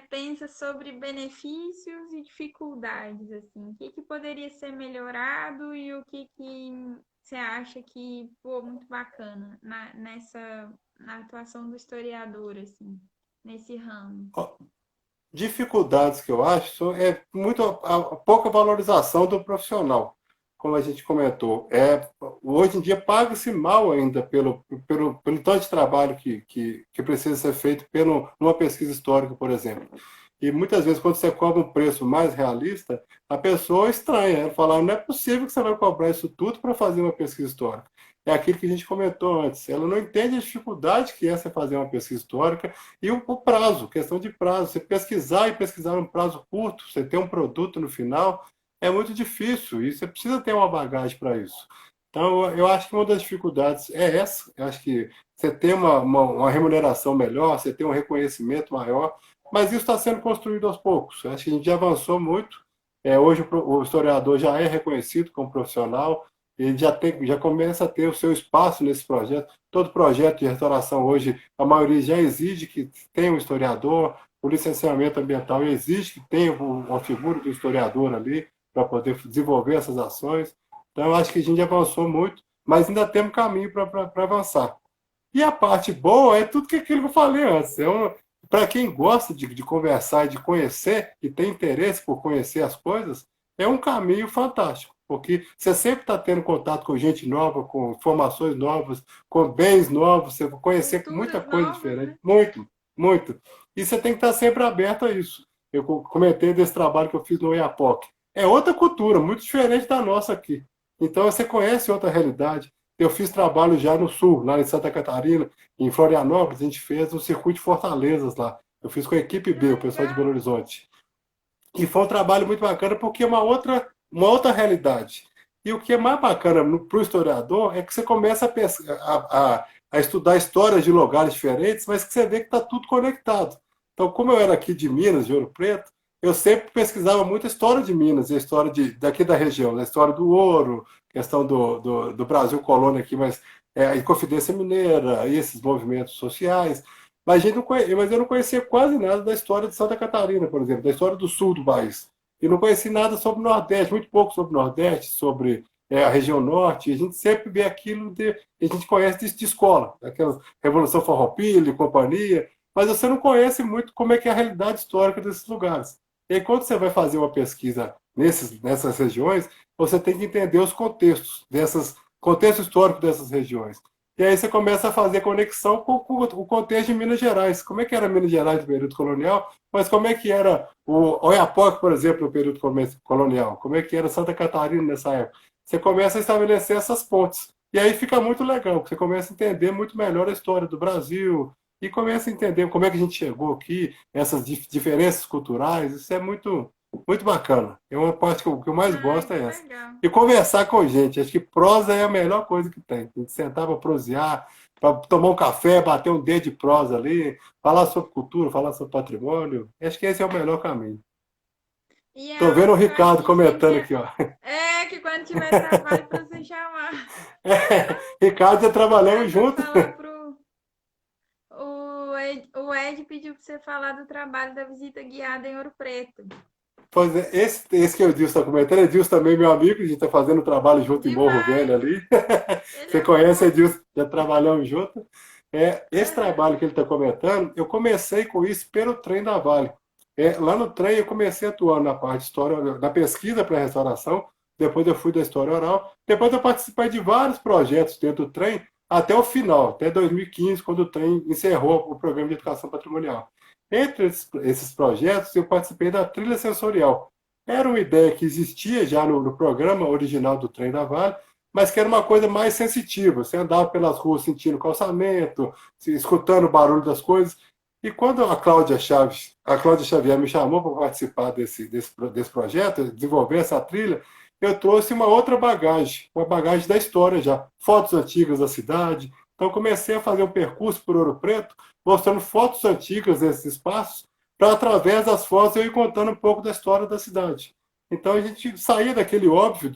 pensa sobre benefícios e dificuldades, assim? O que que poderia ser melhorado e o que você acha que, pô, muito bacana na atuação do historiador, assim, nesse ramo? Dificuldades que eu acho é muito a pouca valorização do profissional, como a gente comentou. Hoje em dia paga-se mal ainda pelo tanto de trabalho que precisa ser feito numa pesquisa histórica, por exemplo. E muitas vezes, quando você cobra um preço mais realista, a pessoa estranha. Ela fala, não é possível que você vai cobrar isso tudo para fazer uma pesquisa histórica. É aquilo que a gente comentou antes. Ela não entende a dificuldade que é você fazer uma pesquisa histórica e o prazo, questão de prazo. Você pesquisar e pesquisar num prazo curto, você ter um produto no final, é muito difícil e você precisa ter uma bagagem para isso. Então, eu acho que uma das dificuldades é essa. Eu acho que você tem uma remuneração melhor, você tem um reconhecimento maior, mas isso está sendo construído aos poucos. Eu acho que a gente já avançou muito. Hoje o historiador já é reconhecido como profissional, ele já começa a ter o seu espaço nesse projeto. Todo projeto de restauração hoje, a maioria já exige que tenha um historiador, o licenciamento ambiental exige que tenha uma figura do historiador ali para poder desenvolver essas ações. Então, eu acho que a gente avançou muito, mas ainda temos caminho para avançar. E a parte boa é tudo que aquilo que eu falei antes. Para quem gosta de conversar e de conhecer, e tem interesse por conhecer as coisas, é um caminho fantástico. Porque você sempre está tendo contato com gente nova, com informações novas, com bens novos, você vai conhecer muita Culturas coisa novas, diferente. né? Muito, muito. E você tem que estar sempre aberto a isso. Eu comentei desse trabalho que eu fiz no IAPOC. É outra cultura, muito diferente da nossa aqui. Então você conhece outra realidade. Eu fiz trabalho já no sul, lá em Santa Catarina, em Florianópolis, a gente fez o circuito de Fortalezas lá. Eu fiz com a equipe B, Ah, o pessoal de Belo legal. Horizonte. E foi um trabalho muito bacana porque é uma outra realidade. E o que é mais bacana para o historiador é que você começa a estudar histórias de lugares diferentes, mas que você vê que está tudo conectado. Então, como eu era aqui de Minas, de Ouro Preto, eu sempre pesquisava muito a história de Minas, a história daqui da região, a história do ouro, questão do Brasil colônia aqui, mas a Inconfidência Mineira, esses movimentos sociais. Mas eu não conhecia quase nada da história de Santa Catarina, por exemplo, da história do sul do país. E não conheci nada sobre o Nordeste, muito pouco sobre o Nordeste, sobre a região Norte. E a gente sempre vê aquilo que a gente conhece de escola, aquela Revolução Farroupilha e companhia, mas você não conhece muito como é que é a realidade histórica desses lugares. E aí, quando você vai fazer uma pesquisa nessas regiões, você tem que entender os contexto histórico dessas regiões. E aí você começa a fazer conexão com o contexto de Minas Gerais. Como é que era Minas Gerais no período colonial, mas como é que era o Oiapoque, por exemplo, no período colonial? Como é que era Santa Catarina nessa época? Você começa a estabelecer essas pontes. E aí fica muito legal, porque você começa a entender muito melhor a história do Brasil e começa a entender como é que a gente chegou aqui, essas diferenças culturais. Isso é muito, muito bacana. É uma parte que eu mais Ai, gosto que é essa. legal. E conversar com gente. Acho que prosa é a melhor coisa que tem. A gente sentar para prosear, para tomar um café, bater um dedo de prosa ali, falar sobre cultura, falar sobre patrimônio. Acho que esse é o melhor caminho. E Tô é vendo o algo que eu acho Ricardo que sempre comentando aqui, ó. que quando tiver trabalho para você chamar. Ricardo, já Ah, trabalhamos então juntos. falar pro o Ed pediu para você falar do trabalho da visita guiada em Ouro Preto. Pois é, esse que o Edilson está comentando, Edilson também é meu amigo, a gente está fazendo um trabalho junto em Morro Velho Demais! ali. Ele Você é muito conhece bom. Edilson, já trabalhamos junto. Esse Aham. trabalho que ele está comentando, eu comecei com isso pelo trem da Vale. Lá no trem eu comecei atuando na parte de história, na pesquisa para restauração, depois eu fui da história oral, depois eu participei de vários projetos dentro do trem, até o final, até 2015, quando o trem encerrou o programa de educação patrimonial. Entre esses projetos, eu participei da trilha sensorial. Era uma ideia que existia já no programa original do Trem da Vale, mas que era uma coisa mais sensitiva. Você andava pelas ruas sentindo o calçamento, escutando o barulho das coisas. E quando a Cláudia Xavier me chamou para participar desse projeto, desenvolver essa trilha, eu trouxe uma bagagem da história já, fotos antigas da cidade. Então comecei a fazer um percurso por Ouro Preto, mostrando fotos antigas desses espaços, para através das fotos eu ir contando um pouco da história da cidade. Então a gente saía daquele óbvio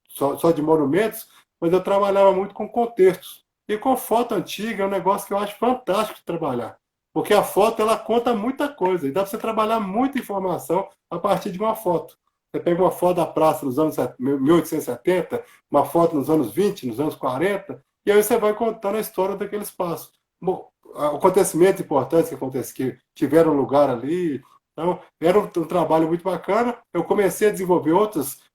só de monumentos, mas eu trabalhava muito com contextos. E com foto antiga é um negócio que eu acho fantástico de trabalhar. Porque a foto ela conta muita coisa e dá para você trabalhar muita informação a partir de uma foto. Você pega uma foto da praça nos anos 1870, uma foto nos anos 20, nos anos 40, e aí você vai contando a história daquele espaço. Bom, acontecimentos importantes que tiveram lugar ali. Então, era um trabalho muito bacana. Eu comecei a desenvolver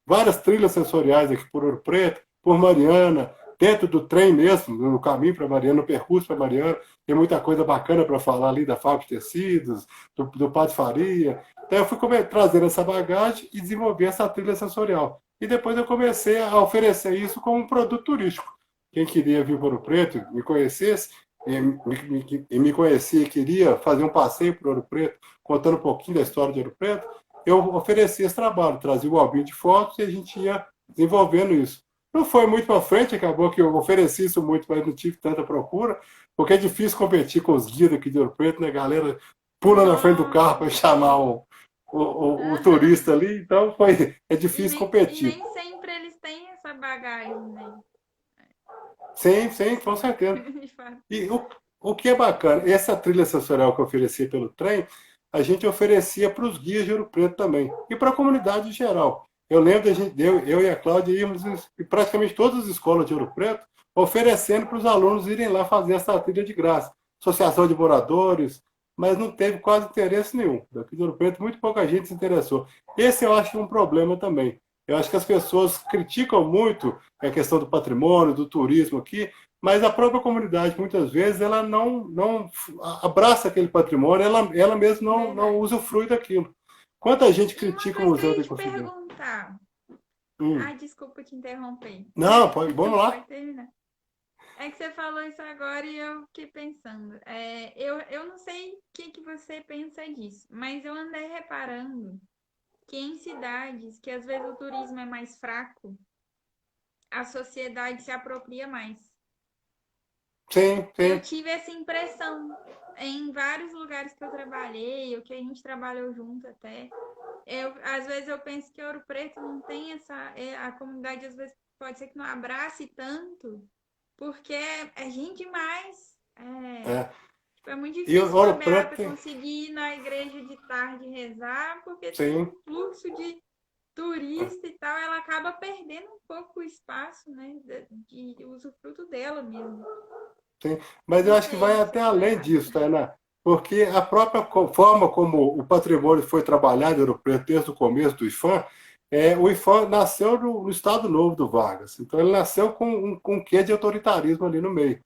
várias trilhas sensoriais aqui por Ouro Preto, por Mariana, dentro do trem mesmo, no caminho para Mariana, no percurso para Mariana. Tem muita coisa bacana para falar ali da fábrica de tecidos, do Pátio Faria. Então, eu fui trazendo essa bagagem e desenvolver essa trilha sensorial. E depois eu comecei a oferecer isso como um produto turístico. Quem queria vir para Ouro Preto, me conhecesse, me conhecia e queria fazer um passeio por Ouro Preto, contando um pouquinho da história de Ouro Preto, eu oferecia esse trabalho, trazia o álbum de fotos e a gente ia desenvolvendo isso. Não foi muito para frente, acabou que eu ofereci isso muito, mas não tive tanta procura, porque é difícil competir com os guias aqui de Ouro Preto, né? A galera pula na frente do carro para Nossa, chamar sim. o Aham. turista ali, então é difícil E competir. nem sempre eles têm essa bagagem, né? Sim, sim, com Sim, certeza. de fato. E o que é bacana, essa trilha sensorial que eu oferecia pelo trem, a gente oferecia para os guias de Ouro Preto também, e para a comunidade em geral. Eu lembro da gente, eu e a Cláudia íamos em praticamente todas as escolas de Ouro Preto, oferecendo para os alunos irem lá fazer essa trilha de graça. Associação de moradores, mas não teve quase interesse nenhum. Daqui de Ouro Preto, muito pouca gente se interessou. Esse eu acho um problema também. Eu acho que as pessoas criticam muito a questão do patrimônio, do turismo aqui, mas a própria comunidade, muitas vezes, ela não abraça aquele patrimônio, ela mesma não Verdade. usufrui daquilo. Quanta gente E uma critica o coisa que eu Museu ia da te Construção? perguntar. Hum. Ai, desculpa te interromper. Não, vamos lá. Pode terminar. É que você falou isso agora e eu fiquei pensando. Eu não sei o que você pensa disso, mas eu andei reparando que em cidades que às vezes o turismo é mais fraco, a sociedade se apropria mais. Sim, Eu sim. tive essa impressão em vários lugares que eu trabalhei, ou que a gente trabalhou junto até. Às vezes eu penso que Ouro Preto não tem a comunidade às vezes pode ser que não abrace tanto, porque é gente demais. É. Tipo, é muito E difícil uma Ouro Preto beata tem. conseguir ir na igreja de tarde rezar, porque tem Sim, um fluxo de turista e tal, ela acaba perdendo um pouco o espaço, né, de usufruto dela mesmo. sim. Mas eu Não acho que vai sei se até eu tô além errada. disso, Tainá. Porque a própria forma como o patrimônio foi trabalhado em Ouro Preto desde o começo do IFAM, o IFAM nasceu no Estado Novo do Vargas. Então ele nasceu com um quê de autoritarismo ali no meio.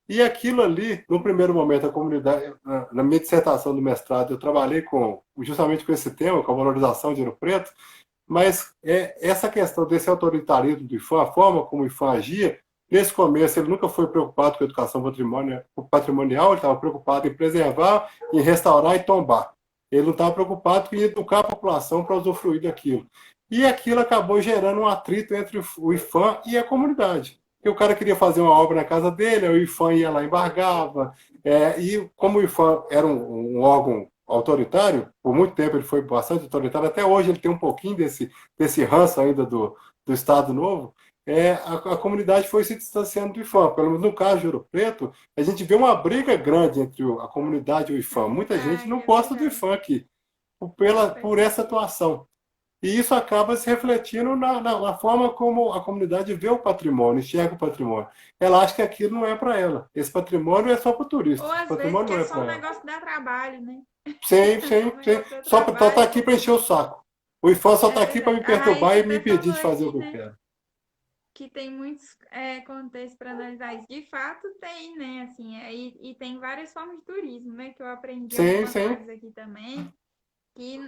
E aquilo ali, no primeiro momento, a comunidade, na minha dissertação do mestrado, eu trabalhei justamente com esse tema, com a valorização de Ouro Preto, mas essa questão desse autoritarismo do IFAM, a forma como o IFAM agia, nesse começo ele nunca foi preocupado com a educação patrimonial, ele estava preocupado em preservar, em restaurar e tombar. Ele não estava preocupado em educar a população para usufruir daquilo. E aquilo acabou gerando um atrito entre o IFAM e a comunidade. E o cara queria fazer uma obra na casa dele, o IFAM ia lá e embargava. E como o IFAM era um órgão autoritário, por muito tempo ele foi bastante autoritário, até hoje ele tem um pouquinho desse ranço ainda do Estado Novo, a comunidade foi se distanciando do IFAM. Pelo menos no caso de Ouro Preto, a gente vê uma briga grande entre a comunidade e o IFAM. Muita gente não É gosta do verdade. IFAM aqui, por Faz essa sentido. atuação. E isso acaba se refletindo na forma como a comunidade vê o patrimônio, enxerga o patrimônio. Ela acha que aquilo não é para ela. Esse patrimônio é só para o Ou turista. Esse às vezes patrimônio que não é é só um para ela. negócio que dá trabalho, né? Sim, É só sim, um sim. negócio que dá Só tá trabalho. aqui para encher o saco. O IFAM só está É aqui para verdade. me A perturbar Raíssa e me até impedir falou de fazer o aqui, que eu né? quero. Que tem muitos contextos para analisar isso. De fato, tem, né? Assim, e tem várias formas de turismo, né? Que eu aprendi Sim, algumas sim, coisas aqui também. Que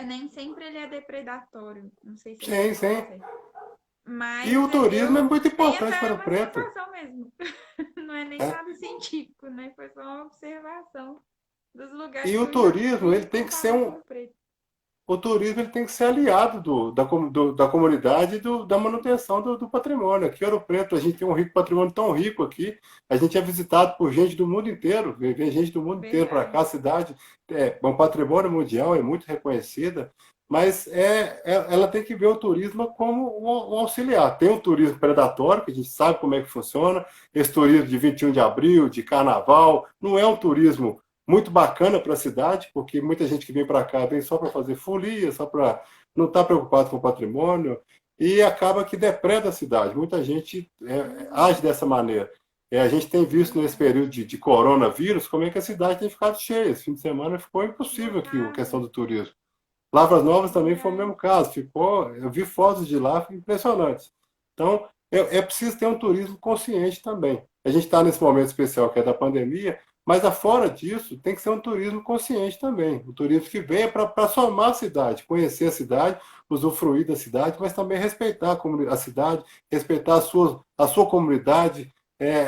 nem sempre ele é depredatório. Não sei se essa sim, palavra é sim. certa. E Mas o turismo é eu muito tem essa importante é para o uma preto. sensação mesmo. Não é nem É. nada científico, né? Foi só uma observação dos lugares E que o eu já turismo, ele fui tem que ser comparando com um, o preto. o turismo ele tem que ser aliado da comunidade e da manutenção do patrimônio. Aqui em Ouro Preto, a gente tem um rico patrimônio tão rico aqui, a gente é visitado por gente do mundo inteiro, vem gente do mundo inteiro para cá, Verdade. a cidade é um patrimônio mundial, é muito reconhecida, mas ela tem que ver o turismo como um auxiliar. Tem o turismo predatório, que a gente sabe como é que funciona, esse turismo de 21 de abril, de carnaval, não é um turismo muito bacana para a cidade, porque muita gente que vem para cá vem só para fazer folia, só para não estar preocupado com o patrimônio, e acaba que depreda a cidade. Muita gente age Uhum, dessa maneira. A gente tem visto nesse verdade. período de coronavírus como é que a cidade tem ficado cheia. Esse fim de semana ficou impossível aqui a Lotada. questão do turismo. Lavras Novas também foi o Verdade. mesmo caso. Ficou, eu vi fotos de lá impressionantes. Então, é preciso ter um turismo consciente também. A gente está nesse momento especial que é da pandemia, mas afora disso, tem que ser um turismo consciente também. Um turismo que venha para somar a cidade, conhecer a cidade, usufruir da cidade, mas também respeitar a cidade, respeitar a sua comunidade,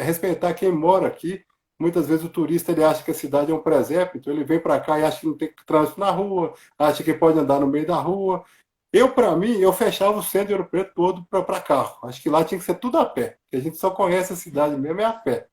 respeitar quem mora aqui. Muitas vezes o turista ele acha que a cidade é um presépio, então ele vem para cá e acha que não tem trânsito na rua, acha que pode andar no meio da rua. Para mim, eu fechava o centro de Ouro Preto todo para carro. Acho que lá tinha que ser tudo a pé, porque a gente só conhece a cidade mesmo é a pé.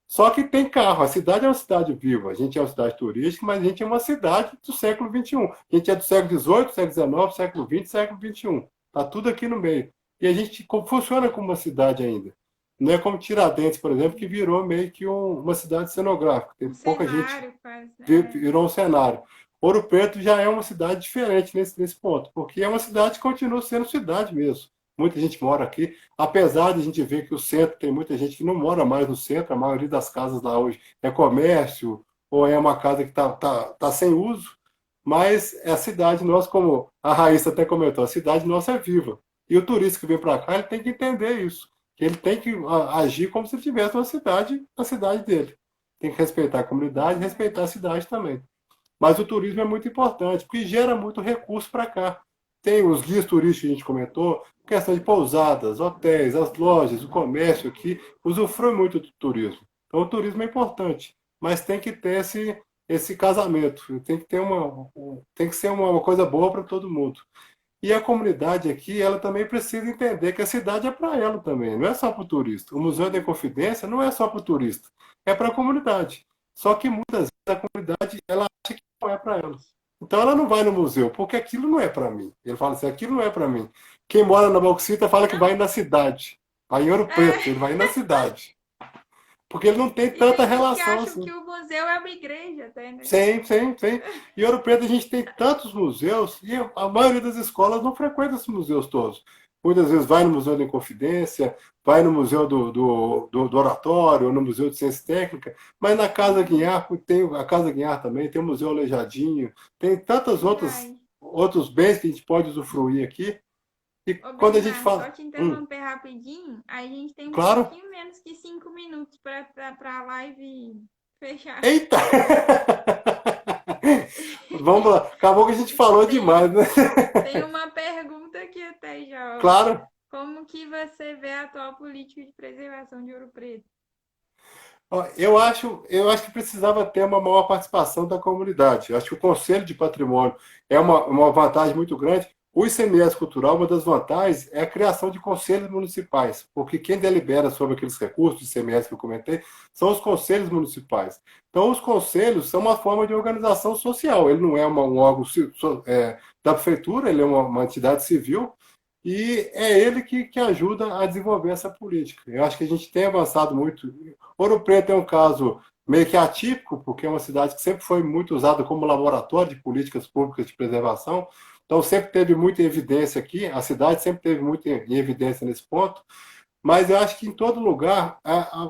Só que tem carro, a cidade é uma cidade viva, a gente é uma cidade turística, mas a gente é uma cidade do século XXI. A gente é do século XVIII, século XIX, século XX, século XXI. Está tudo aqui no meio. E a gente funciona como uma cidade ainda. Não é como Tiradentes, por exemplo, que virou meio que uma cidade cenográfica. Tem Um pouca gente, cenário quase. virou um cenário. Ouro Preto já é uma cidade diferente nesse ponto, porque é uma cidade que continua sendo cidade mesmo. Muita gente mora aqui, apesar de a gente ver que o centro tem muita gente que não mora mais no centro, a maioria das casas lá hoje é comércio ou é uma casa que tá sem uso, mas é a cidade nossa, como a Raíssa até comentou, a cidade nossa é viva. E o turista que vem para cá, ele tem que entender isso, que ele tem que agir como se tivesse uma cidade, a cidade dele. Tem que respeitar a comunidade, Verdade. respeitar a cidade também. Mas o turismo é muito importante, porque gera muito recurso para cá. Tem os guias turísticos que a gente comentou, questão de pousadas, hotéis, as lojas, o comércio aqui, usufrui muito do turismo. Então o turismo é importante, mas tem que ter esse casamento, tem que ser uma coisa boa para todo mundo. E a comunidade aqui, ela também precisa entender que a cidade é para ela também, não é só para o turista. O Museu da Uhum. Inconfidência não é só para o turista, é para a comunidade. Só que muitas vezes a comunidade ela acha que não é para ela. Então ela não vai no museu, porque aquilo não é para mim. Ele fala assim, aquilo não é para mim. Quem mora na Bauxita fala que vai Não, na cidade. Vai em Ouro Preto, ele é. vai na cidade. Porque ele não tem E tanta tem gente que relação acha assim. que o museu é uma igreja até, né? Sim, sim, sim. E Ouro Preto a gente tem tantos museus e a maioria das escolas não frequenta esses museus todos. Muitas vezes vai no Museu da Inconfidência, vai no Museu do Oratório, ou no Museu de Ciência Técnica, mas na Casa Uhum. Guiar, tem a Casa Guiar também, tem o Museu Aleijadinho, tem tantos Verdade. outros bens que a gente pode usufruir aqui. E Ô, quando a gente Bernardo, só fala, te interromper rapidinho. A gente tem um claro, pouquinho menos que 5 minutos para a live fechar. eita! Vamos lá, acabou que a gente falou demais, Tem, né? tem uma pergunta aqui até já, ó. Claro. Como que você vê a atual política de preservação de Ouro Preto? Ó, eu acho que precisava ter uma maior participação da comunidade. Eu acho que o Conselho de Patrimônio é uma vantagem muito grande. O ICMS cultural, uma das vantagens é a criação de conselhos municipais, porque quem delibera sobre aqueles recursos de ICMS que eu comentei são os conselhos municipais. Então, os conselhos são uma forma de organização social. Ele não é um órgão da prefeitura, ele é uma entidade civil e é ele que ajuda a desenvolver essa política. Eu acho que a gente tem avançado muito. Ouro Preto é um caso meio que atípico, porque é uma cidade que sempre foi muito usada como laboratório de políticas públicas de preservação, Então sempre teve muita evidência aqui, a cidade sempre teve muito em evidência nesse ponto, mas eu acho que em todo lugar a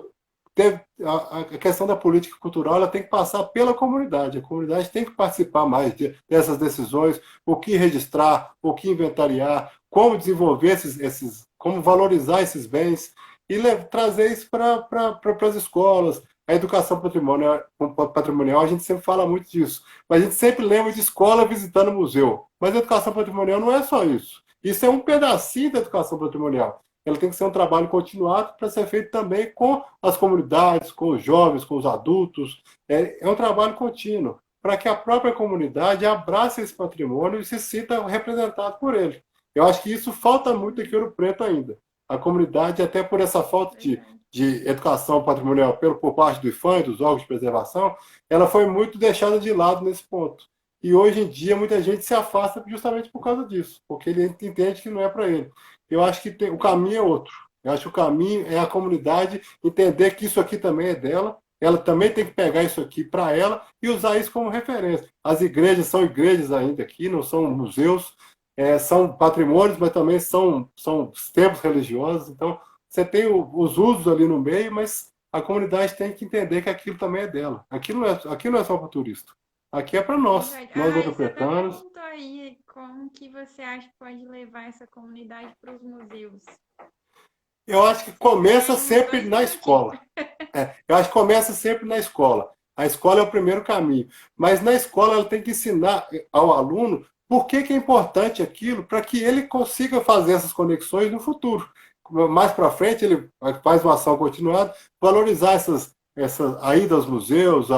questão da política cultural ela tem que passar pela comunidade. A comunidade tem que participar mais dessas decisões, o que registrar, o que inventariar, como desenvolver como valorizar esses bens e trazer isso para as escolas. A educação patrimonial, a gente sempre fala muito disso, mas a gente sempre lembra de escola visitando museu. Mas a educação patrimonial não é só isso. Isso é um pedacinho da educação patrimonial. Ela tem que ser um trabalho continuado para ser feito também com as comunidades, com os jovens, com os adultos. É um trabalho contínuo, para que a própria comunidade abrace esse patrimônio e se sinta representado por ele. Eu acho que isso falta muito aqui em Ouro Preto ainda. A comunidade, até por essa falta de educação patrimonial por parte do IPHAN e dos órgãos de preservação, ela foi muito deixada de lado nesse ponto. E hoje em dia muita gente se afasta justamente por causa disso, porque ele entende que não é para ele. Eu acho que o caminho é outro. Eu acho que o caminho é a comunidade entender que isso aqui também é dela, ela também tem que pegar isso aqui para ela e usar isso como referência. As igrejas são igrejas ainda aqui, não são museus, são patrimônios, mas também são templos religiosos. Então, você tem os usos ali no meio, mas a comunidade tem que entender que aquilo também é dela. Aqui não é só para o turista. Aqui é para nós ouropretanos. Você perguntou aí como que você acha que pode levar essa comunidade para os museus. Eu acho que começa sempre na escola. Eu acho que começa sempre na escola. A escola é o primeiro caminho. Mas na escola ela tem que ensinar ao aluno por que é importante aquilo, para que ele consiga fazer essas conexões no futuro. Mais para frente, ele faz uma ação continuada, valorizar a ida aos museus,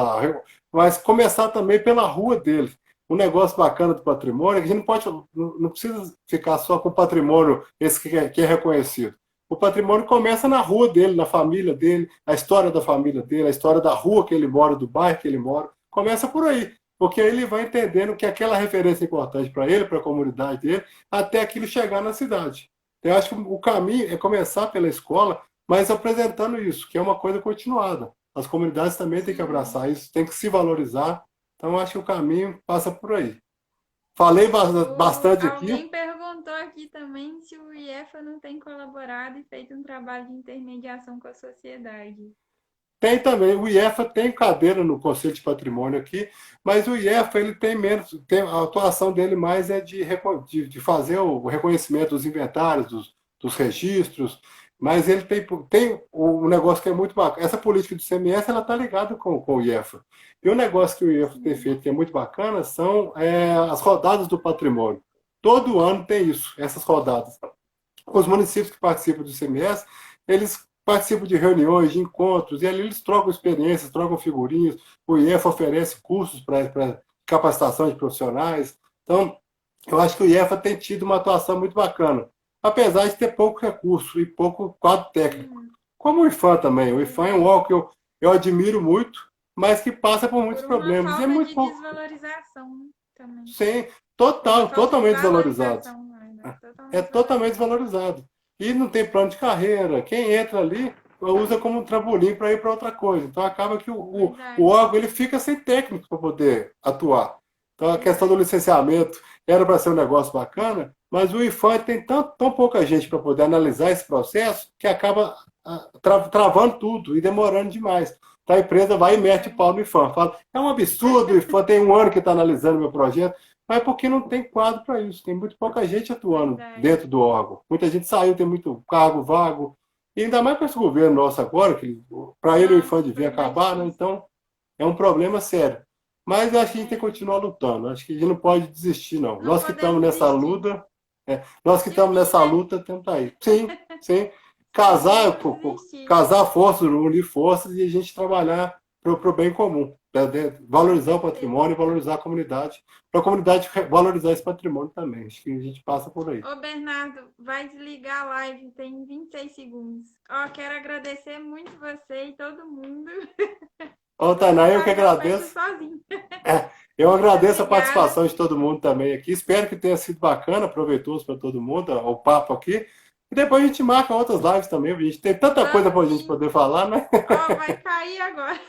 mas começar também pela rua dele. Um negócio bacana do patrimônio é que a gente não precisa ficar só com o patrimônio esse que é reconhecido. O patrimônio começa na rua dele, na família dele, a história da família dele, a história da rua que ele mora, do bairro que ele mora. Começa por aí, porque aí ele vai entendendo que aquela referência é importante para ele, para a comunidade dele, até aquilo chegar na cidade. Eu acho que o caminho é começar pela escola, mas apresentando isso, que é uma coisa continuada. As comunidades também têm que abraçar isso, têm que se valorizar. Então, eu acho que o caminho passa por aí. Falei bastante aqui. Alguém perguntou aqui também se o IEFA não tem colaborado e feito um trabalho de intermediação com a sociedade. Tem também, o IEFA tem cadeira no Conselho de Patrimônio aqui, mas o IEFA ele tem menos, a atuação dele mais é de fazer o reconhecimento dos inventários, dos registros, mas ele tem um negócio que é muito bacana. Essa política do CMS ela está ligada com o IEFA. E o negócio que o IEFA tem feito que é muito bacana são as rodadas do patrimônio. Todo ano tem isso, essas rodadas. Os municípios que participam do CMS, eles participam de reuniões, de encontros, e ali eles trocam experiências, trocam figurinhas. O IEFA oferece cursos para capacitação de profissionais. Então, eu acho que o IEFA tem tido uma atuação muito bacana, apesar de ter pouco recurso e pouco quadro técnico. Como o IPHAN também. O IPHAN é um órgão que eu admiro muito, mas que passa por muitos problemas. Falta é muito de pouco. desvalorização também. Sim, totalmente desvalorizado. É totalmente desvalorizado. E não tem plano de carreira. Quem entra ali usa como um trampolim para ir para outra coisa. Então acaba que o órgão ele fica sem técnico para poder atuar. Então a questão do licenciamento era para ser um negócio bacana, mas o IPHAN tem tão pouca gente para poder analisar esse processo que acaba travando tudo e demorando demais. Então a empresa vai e mete o pau no IPHAN. Fala, é um absurdo, o IPHAN tem um ano que está analisando meu projeto. Mas é porque não tem quadro para isso. Tem muito pouca gente atuando dentro do órgão. Muita gente saiu, tem muito cargo vago. E ainda mais para esse governo nosso agora, que para ele o IPHAN devia acabar, né? Então é um problema sério. Mas eu acho que a gente tem que continuar lutando. Acho que a gente não pode desistir, não. Nós que estamos nessa luta, temos que estar aí. Sim, sim. Casar forças, unir forças e a gente trabalhar para o bem comum. Valorizar o patrimônio e valorizar a comunidade, para a comunidade valorizar esse patrimônio também. Acho que a gente passa por aí. Ô, Bernardo, vai desligar a live, tem 26 segundos. Ó, quero agradecer muito você e todo mundo. Ô, Tainá, eu que agradeço. Eu agradeço a participação de todo mundo também aqui. Espero que tenha sido bacana, proveitoso para todo mundo, o papo aqui. E depois a gente marca outras lives também. A gente tem tanta coisa para a gente poder falar, né? Ó, vai cair agora.